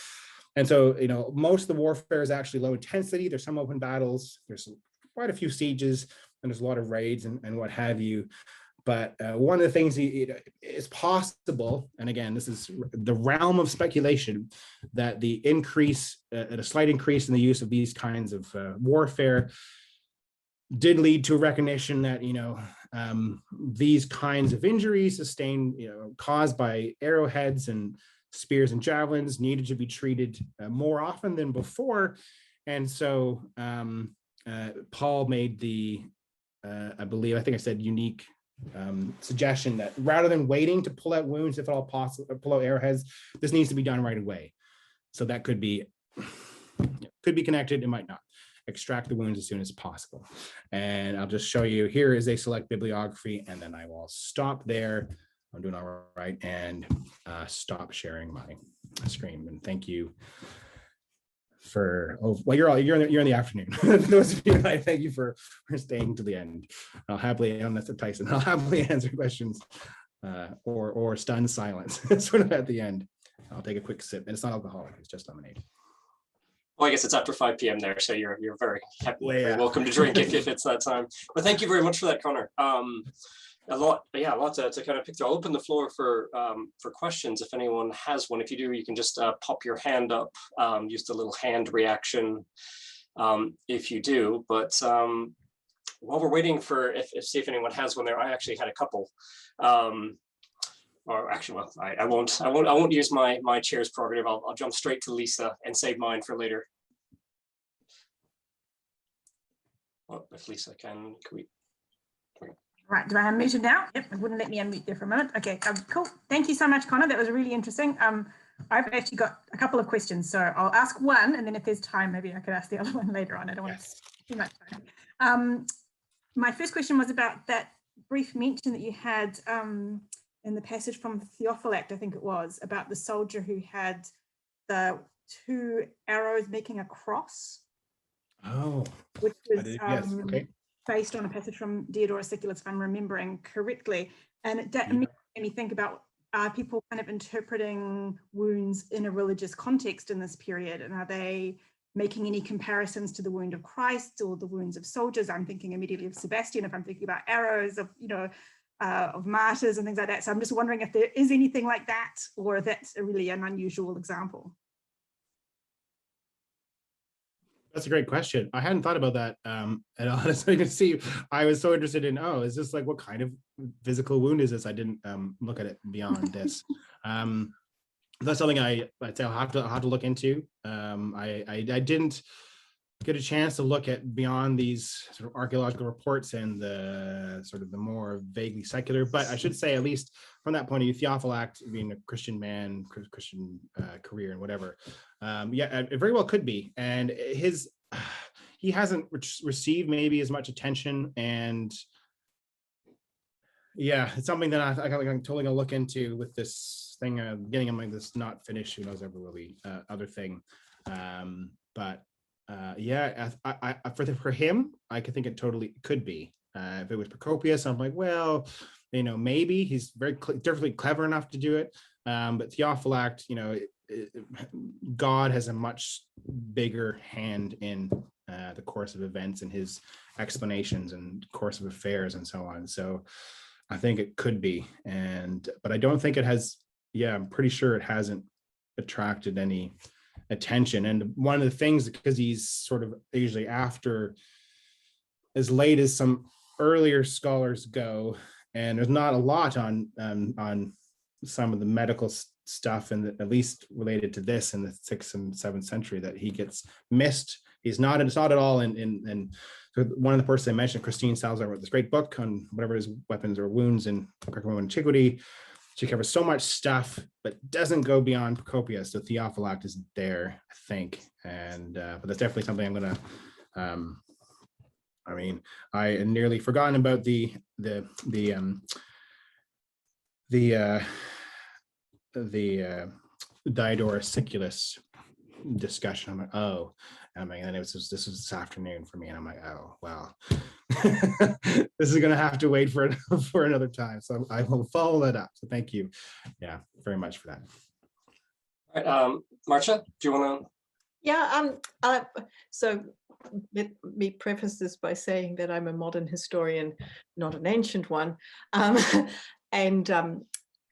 And so, most of the warfare is actually low intensity. There's some open battles, there's quite a few sieges, and there's a lot of raids and what have you. But one of the things is possible, and again, this is the realm of speculation, that the increase, a slight increase in the use of these kinds of warfare did lead to a recognition that, these kinds of injuries sustained, caused by arrowheads and spears and javelins needed to be treated more often than before. And so Paul made the, I think I said unique suggestion that rather than waiting to pull out wounds, if at all possible, pull out arrowheads, this needs to be done right away. So that could be connected, it might not. Extract the wounds as soon as possible. And I'll just show you, here is a select bibliography, and then I will stop there. I'm doing all right, and stop sharing my screen. And thank you for, you're in the afternoon. Those of you, I thank you for staying to the end. I'll happily, I'm Mr. Tyson, I'll happily answer questions or stunned silence sort of at the end. I'll take a quick sip, and it's not alcoholic, it's just lemonade. Well, I guess it's after 5 p.m. there, so you're very happy, very welcome to drink if it's that time. But thank you very much for that, Conor. A lot to kind of pick through. I'll open the floor for questions if anyone has one. If you do, you can just pop your hand up, use the little hand reaction if you do. But while we're waiting for see if anyone has one there, I actually had a couple. Or actually, well, I won't use my chair's prerogative. I'll jump straight to Lisa and save mine for later. Well, if Lisa can we? Right, do I unmute it now? Yep, it wouldn't let me unmute there for a moment. Okay, cool. Thank you so much, Conor. That was really interesting. I've actually got a couple of questions, so I'll ask one, and then if there's time, maybe I could ask the other one later on. I don't want to too much time. My first question was about that brief mention that you had in the passage from Theophylact, I think it was, about the soldier who had the 2 arrows making a cross. Oh, which was yes, okay. based on a passage from Diodorus Siculus, if I'm remembering correctly. And it made me think about, are people kind of interpreting wounds in a religious context in this period? And are they making any comparisons to the wound of Christ or the wounds of soldiers? I'm thinking immediately of Sebastian, if I'm thinking about arrows, of, of martyrs and things like that. So I'm just wondering if there is anything like that, or if that's really an unusual example. That's a great question. I hadn't thought about that at all. So you can see, I was so interested in, is this like, what kind of physical wound is this? I didn't look at it beyond this. That's something I'd say I'll have to look into. I didn't get a chance to look at beyond these sort of archaeological reports and the sort of the more vaguely secular, but I should say, at least from that point of view, Theophylact being a Christian man, Christian career and whatever, it very well could be. And he hasn't received maybe as much attention, and yeah, it's something that I'm totally gonna look into with this thing, getting him like this not finished, who knows ever will be other thing. But for him, I could think it totally could be. If it was Procopius, I'm like, well, maybe he's definitely clever enough to do it. But Theophylact, God has a much bigger hand in the course of events and his explanations and course of affairs and so on. So I think it could be, but I don't think it has. Yeah, I'm pretty sure it hasn't attracted any attention. And one of the things, because he's sort of usually after, as late as some earlier scholars go, and there's not a lot on some of the medical stuff, and at least related to this in the 6th and 7th century, that he gets missed. It's not at all in so one of the persons I mentioned, Christine Salazar, wrote this great book on whatever his weapons or wounds in Greco-Roman antiquity. She covers so much stuff, but doesn't go beyond Procopius. So Theophylact is there, I think, and but that's definitely something I'm gonna. I had nearly forgotten about the Diodorus Siculus discussion. I'm like, oh, and then this was this afternoon for me, and I'm like, oh well, this is gonna have to wait for another time. So I will follow that up. So thank you, very much for that. All right, Marcia, do you want to? Yeah, so let me preface this by saying that I'm a modern historian, not an ancient one, and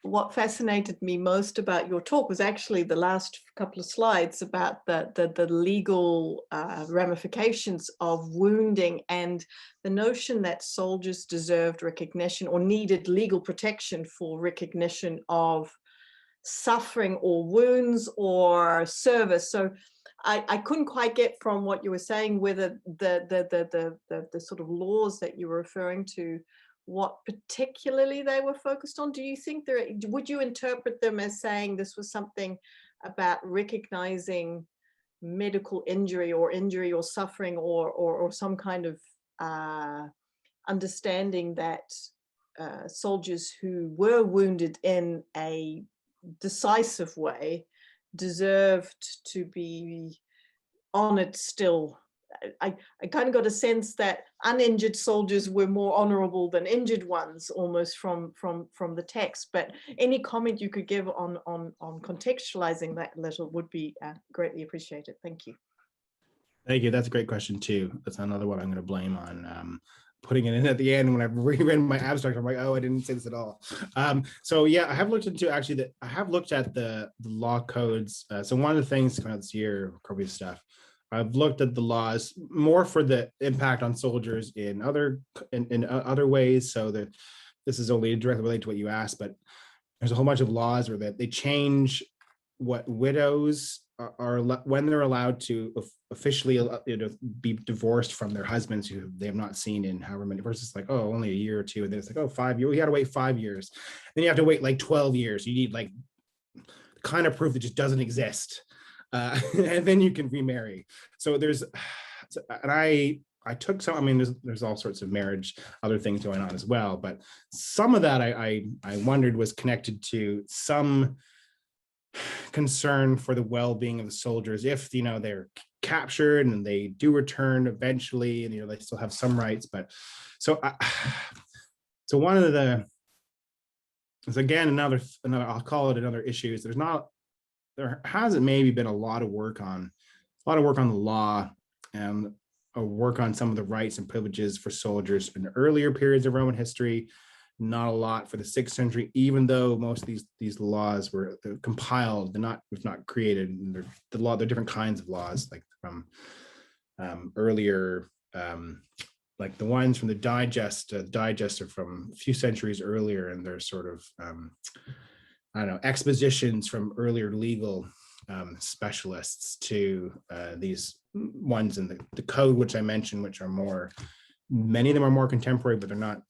what fascinated me most about your talk was actually the last couple of slides about the legal ramifications of wounding, and the notion that soldiers deserved recognition or needed legal protection for recognition of suffering or wounds or service. So I couldn't quite get from what you were saying whether the sort of laws that you were referring to, what particularly they were focused on. Do you think would you interpret them as saying this was something about recognizing medical injury or suffering or some kind of understanding that soldiers who were wounded in a decisive way deserved to be honored still? I kind of got a sense that uninjured soldiers were more honorable than injured ones, almost from the text. But any comment you could give on contextualizing that a little would be greatly appreciated. Thank you. Thank you. That's a great question too. That's another one I'm going to blame on putting it in at the end when I reread my abstract. I'm like, oh, I didn't say this at all. So yeah, I have looked into actually I have looked at the law codes. So one of the things coming out this year, Procopius stuff, I've looked at the laws more for the impact on soldiers in other ways. So that this is only directly related to what you asked, but there's a whole bunch of laws where that they change what widows are when they're allowed to officially be divorced from their husbands who they have not seen in however many, versus like, oh, only a year or two, and then it's like, oh, 5 years, you got to wait 5 years, then you have to wait like 12 years. You need like kind of proof that just doesn't exist. And then you can remarry. So there's, and I I took some, I mean, there's all sorts of marriage, other things going on as well, but some of that I wondered was connected to some concern for the well-being of the soldiers if, you know, they're captured and they do return eventually, and, you know, they still have some rights. But so so one of the is, again, another I'll call it another issue, is there hasn't maybe been a lot of work on the law and a work on some of the rights and privileges for soldiers in earlier periods of Roman history. Not a lot for the 6th century, even though most of these laws were compiled, they're not, if not created. They're different kinds of laws, like from earlier, like the ones from the digest are from a few centuries earlier, and they're sort of I don't know, expositions from earlier legal specialists to these ones in the code, which I mentioned, which are more, many of them are more contemporary, but they're not.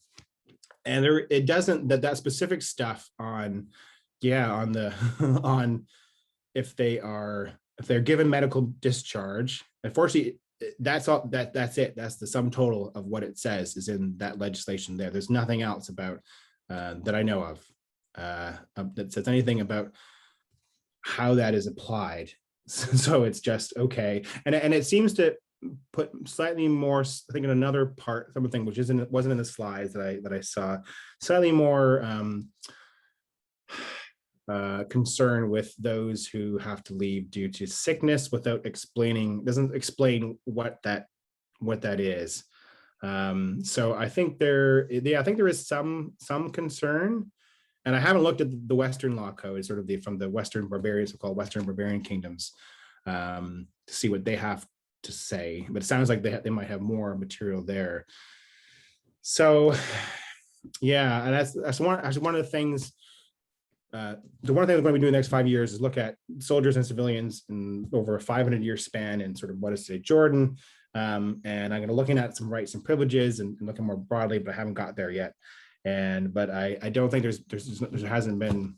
And it doesn't, that specific stuff on on if they're given medical discharge. Unfortunately, that's all, that's it. That's the sum total of what it says is in that legislation there. There's nothing else about that I know of that says anything about how that is applied. So it's just okay. And it seems to put slightly more, I think, in another part, something which wasn't in the slides that I saw, slightly more concern with those who have to leave due to sickness, without doesn't explain what that is. So I think there is some concern, and I haven't looked at the Western law code, sort of from the Western barbarians, so-called Western barbarian kingdoms, to see what they have to say, but it sounds like they might have more material there. So yeah, and that's one of the things. The one thing we're going to be doing the next 5 years is look at soldiers and civilians in over a 500-year span in sort of what is today Jordan, and I'm going to looking at some rights and privileges and looking more broadly, but I haven't got there yet. But I don't think there hasn't been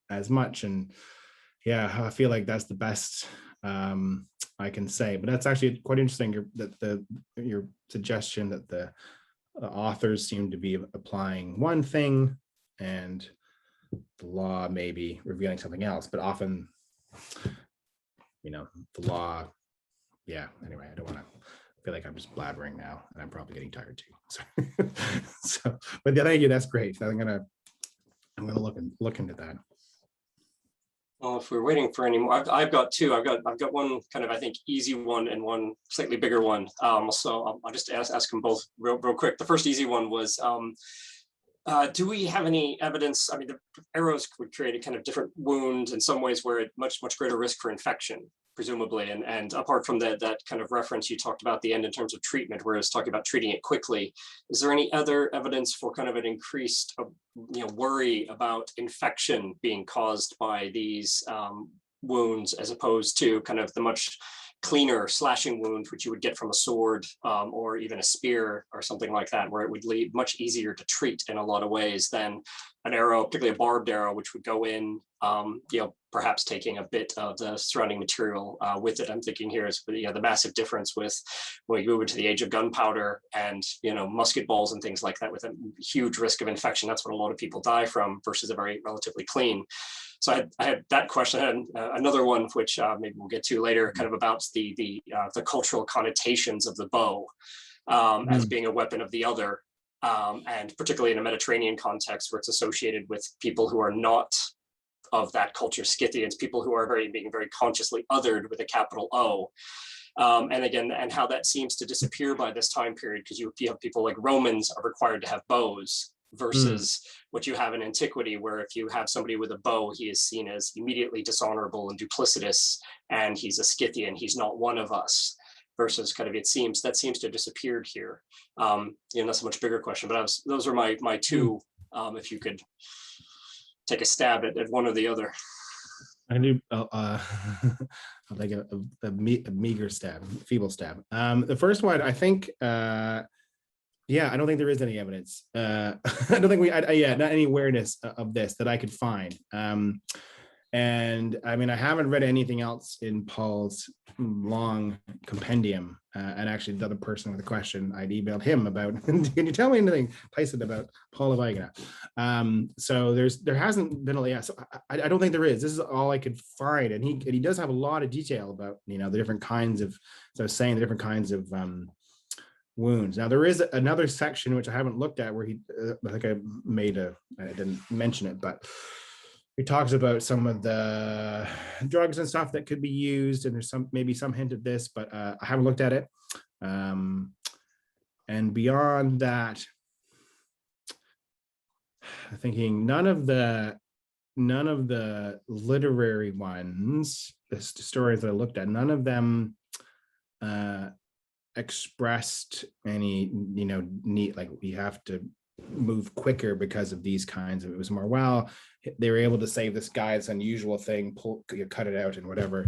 as much, and yeah, I feel like that's the best I can say. But that's actually quite interesting, your suggestion that the authors seem to be applying one thing and the law may be revealing something else, but often, you know, the law, yeah, anyway, I don't want to feel like I'm just blabbering now, and I'm probably getting tired too. So but yeah, thank you, that's great. I'm gonna look into that. Well, if we're waiting for any more, I've got two. I've got one kind of, I think, easy one and one slightly bigger one. So I'll just ask them both real quick. The first easy one was, do we have any evidence? I mean, the arrows would create a kind of different wound in some ways, where it much greater risk for infection, presumably. And apart from that kind of reference you talked about the end in terms of treatment, where it's talking about treating it quickly, is there any other evidence for kind of an increased worry about infection being caused by these wounds, as opposed to kind of the much cleaner slashing wound which you would get from a sword or even a spear or something like that, where it would be much easier to treat in a lot of ways than an arrow, particularly a barbed arrow, which would go in, perhaps taking a bit of the surrounding material with it. I'm thinking here is the massive difference with when you move into the age of gunpowder and musket balls and things like that, with a huge risk of infection. That's what a lot of people die from, versus a very relatively clean. So I had that question. I had another one, which maybe we'll get to later, kind of about the cultural connotations of the bow as being a weapon of the other, and particularly in a Mediterranean context, where it's associated with people who are not of that culture, Scythians, people who are being very consciously othered with a capital O. And again, and how that seems to disappear by this time period, because you have people like Romans are required to have bows, versus what you have in antiquity, where if you have somebody with a bow, he is seen as immediately dishonorable and duplicitous, and he's a Scythian, he's not one of us, versus kind of, that seems to have disappeared here. That's a much bigger question, but those are my two, if you could take a stab at one or the other. I do like a meager stab, feeble stab. The first one, I think, I don't think there is any evidence. I don't think not any awareness of this that I could find. And I mean, I haven't read anything else in Paul's long compendium. And actually, the other person with the question, I'd emailed him about, can you tell me anything, Tyson, about Paul of Aegina? So there hasn't been a, yeah, so I don't think there is. This is all I could find. And he does have a lot of detail about, the different kinds of, as I was saying, the different kinds of wounds. Now, there is another section which I haven't looked at where he, I think I didn't mention it, but he talks about some of the drugs and stuff that could be used, and there's maybe some hint of this, but I haven't looked at it. And beyond that, I'm thinking none of the literary ones, the stories that I looked at, none of them expressed any, need, like we have to move quicker because of these kinds of, it was more, well, they were able to save this guy, this unusual thing, cut it out and whatever.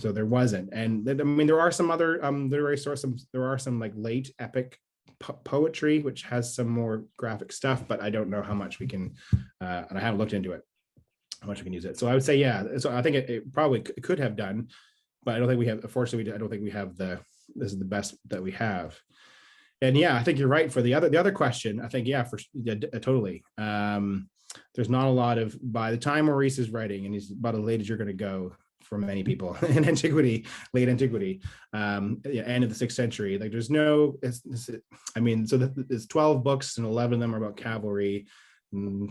So there wasn't. And I mean, there are some other literary sources, there are some like late epic poetry, which has some more graphic stuff, but I don't know how much we can, and I haven't looked into it, how much we can use it. So I would say, yeah, so I think it probably could have done, but I don't think we have, unfortunately, I don't think we have this is the best that we have. And yeah, I think you're right for the other question. I think, yeah, totally. There's not a lot of, by the time Maurice is writing, and he's about as late as you're going to go for many people in antiquity, late antiquity, end of the 6th century, like there's no, I mean, so there's 12 books and 11 of them are about cavalry.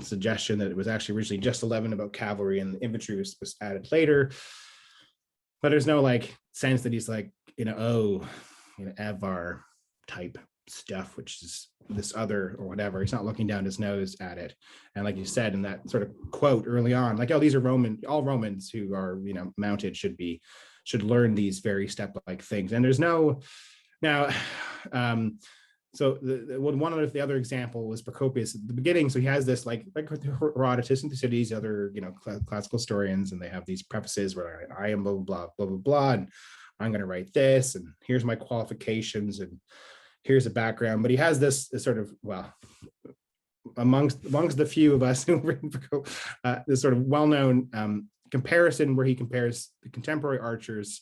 Suggestion that it was actually originally just 11 about cavalry, and the infantry was added later. But there's no like sense that he's like, Avar type stuff, which is this other or whatever. He's not looking down his nose at it. And like you said in that sort of quote early on, like, oh, these are all Romans who are, mounted should learn these very step-like things. And there's no, now, so one of the other example was Procopius at the beginning. So he has this like Herodotus and Thucydides, other, classical historians, and they have these prefaces where I am blah, blah, blah, blah, blah, and I'm going to write this, and here's my qualifications, and here's a background. But he has this sort of, well, amongst the few of us who've written this sort of well-known comparison where he compares the contemporary archers,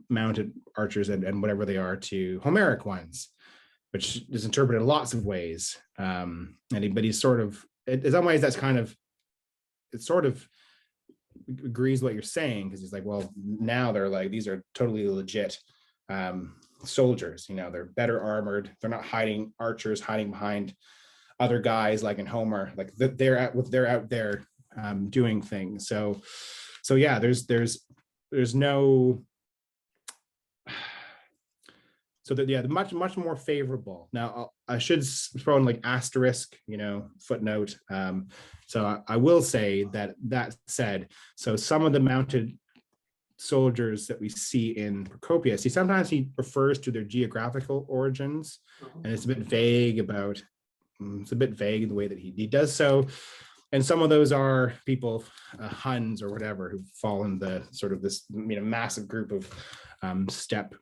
mounted archers, and whatever they are, to Homeric ones, which is interpreted in lots of ways. But he's sort of, in some ways, that's kind of, it sort of agrees what you're saying, because he's like, well, now they're like, these are totally legit soldiers, they're better armored, they're not archers hiding behind other guys like in Homer, like they're out there doing things. So yeah, there's no, so that, yeah, much more favorable. Now I should throw in like asterisk, footnote. So I will say that said, so some of the mounted soldiers that we see in Procopius, sometimes he refers to their geographical origins, and it's a bit vague about, the way that he does so. And some of those are people, Huns or whatever, who fall in the sort of this, massive group of steppe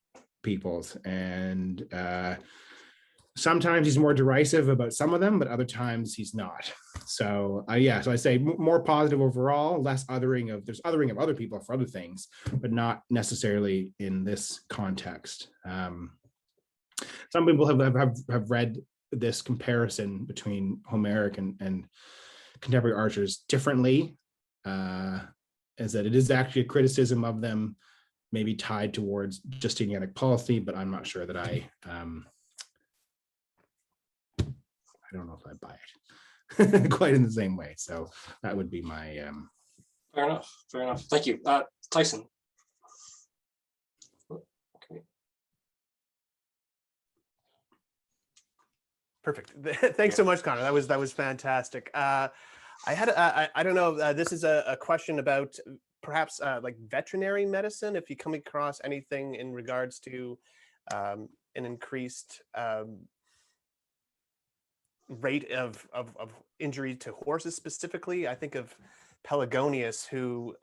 peoples. And sometimes he's more derisive about some of them, but other times he's not. So yeah, so I say more positive overall, less othering of, there's othering of other people for other things, but not necessarily in this context. Some people have read this comparison between Homeric and contemporary archers differently, is that it is actually a criticism of them, maybe tied towards Justinianic policy, but I'm not sure that I don't know if I buy it quite in the same way. So that would be my Fair enough. Thank you. Tyson. Okay. Perfect. Thanks so much, Conor. That was fantastic. I don't know. This is a question about perhaps like veterinary medicine. If you come across anything in regards to an increased rate of injury to horses specifically. I think of Pelagonius, who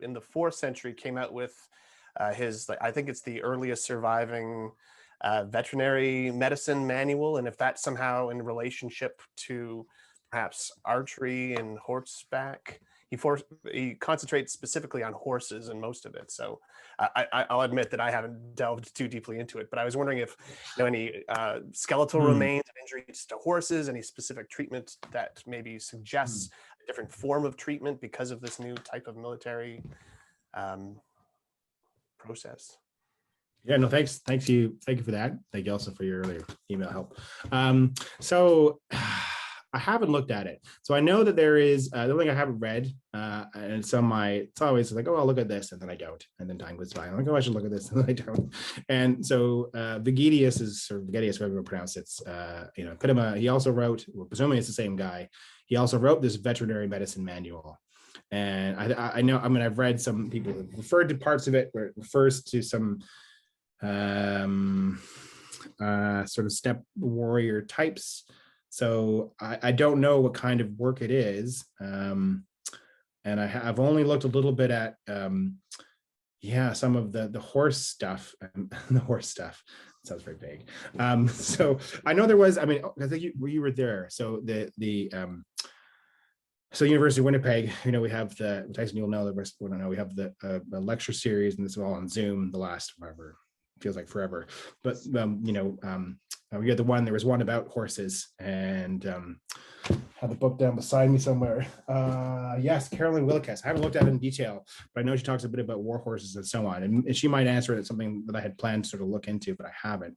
in the 4th century came out with his, I think it's the earliest surviving veterinary medicine manual, and if that's somehow in relationship to perhaps archery and horseback. he concentrates specifically on horses in most of it. So I'll admit that I haven't delved too deeply into it, but I was wondering if any skeletal remains of injuries to horses, any specific treatment that maybe suggests a different form of treatment because of this new type of military process. Yeah, no, thanks. Thank you for that. Thank you also for your earlier email help. So I haven't looked at it. So I know that there is the only thing I haven't read, and it's always like, oh, I'll look at this, and then I don't, and then time goes by. I'm like, oh, I should look at this, and then I don't. And so Vigedius, whatever you pronounce it, Epitome. He also wrote, well, presumably it's the same guy. He also wrote this veterinary medicine manual. And I know, I mean, I've read some people who referred to parts of it where it refers to some sort of steppe warrior types. So I don't know what kind of work it is. And I've only looked a little bit at, some of the horse stuff. The horse stuff sounds very vague. So I know there was, I mean, I think you were there. So so University of Winnipeg, we have Tyson, you'll know, the rest we don't know, we have the lecture series, and this is all on Zoom, the last, whatever, feels like forever. But, we had there was one about horses, and I have the book down beside me somewhere. Yes, Carolyn Wilkes. I haven't looked at it in detail, but I know she talks a bit about war horses and so on. And she might answer it, something that I had planned to sort of look into, but I haven't.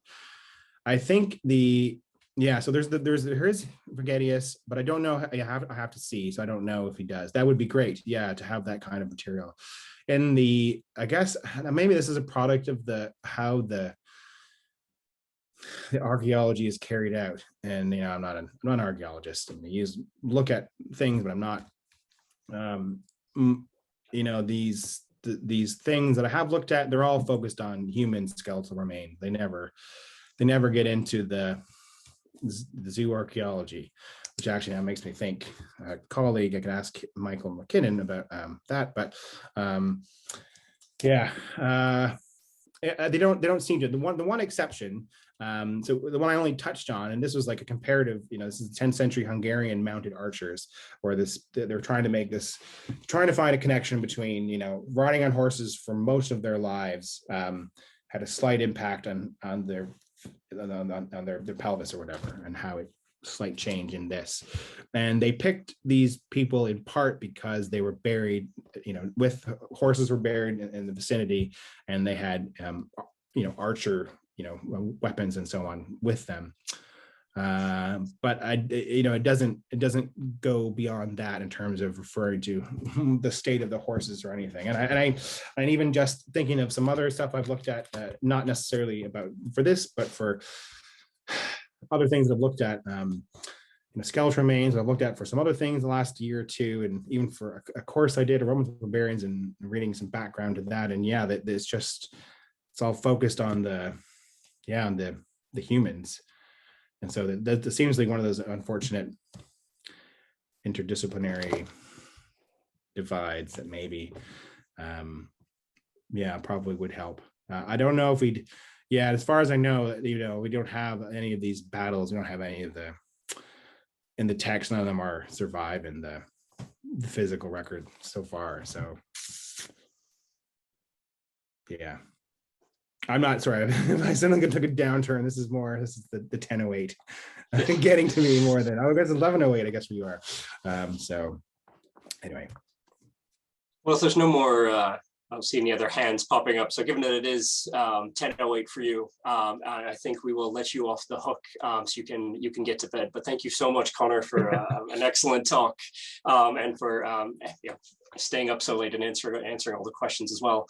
I think so there's Vigedius, but I don't know. I have to see, so I don't know if he does. That would be great, to have that kind of material. And I guess maybe this is a product of how the archaeology is carried out. And I'm not an archaeologist. I mean, look at things, but I'm not. These things that I have looked at, they're all focused on human skeletal remains. They never get into the zoo archaeology, which actually now makes me think. A colleague, I can ask Michael McKinnon about that, but they don't seem to. The one exception. So the one I only touched on, and this was like a comparative. This is 10th century Hungarian mounted archers, where they're trying to find a connection between riding on horses for most of their lives had a slight impact on their pelvis or whatever, and how it slight change in this. And they picked these people in part because they were buried, with horses were buried in the vicinity, and they had archer weapons and so on with them. But it doesn't go beyond that in terms of referring to the state of the horses or anything. And even just thinking of some other stuff I've looked at, not necessarily about for this, but for other things that I've looked at, skeletal remains I've looked at for some other things the last year or two, and even for a course I did, a Roman barbarians, and reading some background to that. And it's all focused on the humans. And so that seems like one of those unfortunate interdisciplinary divides that maybe, probably would help. I don't know if as far as I know, we don't have any of these battles. We don't have any of in the text. None of them survive in the physical record so far. So, yeah. I'm not sorry. I suddenly took a downturn. This is the 1008 getting to me more than, I guess 1108, I guess where you are. So anyway. Well, if there's no more, I don't see any other hands popping up. So given that it is 10:08 for you, I think we will let you off the hook, so you can get to bed. But thank you so much, Conor, for an excellent talk, and for staying up so late and answering all the questions as well.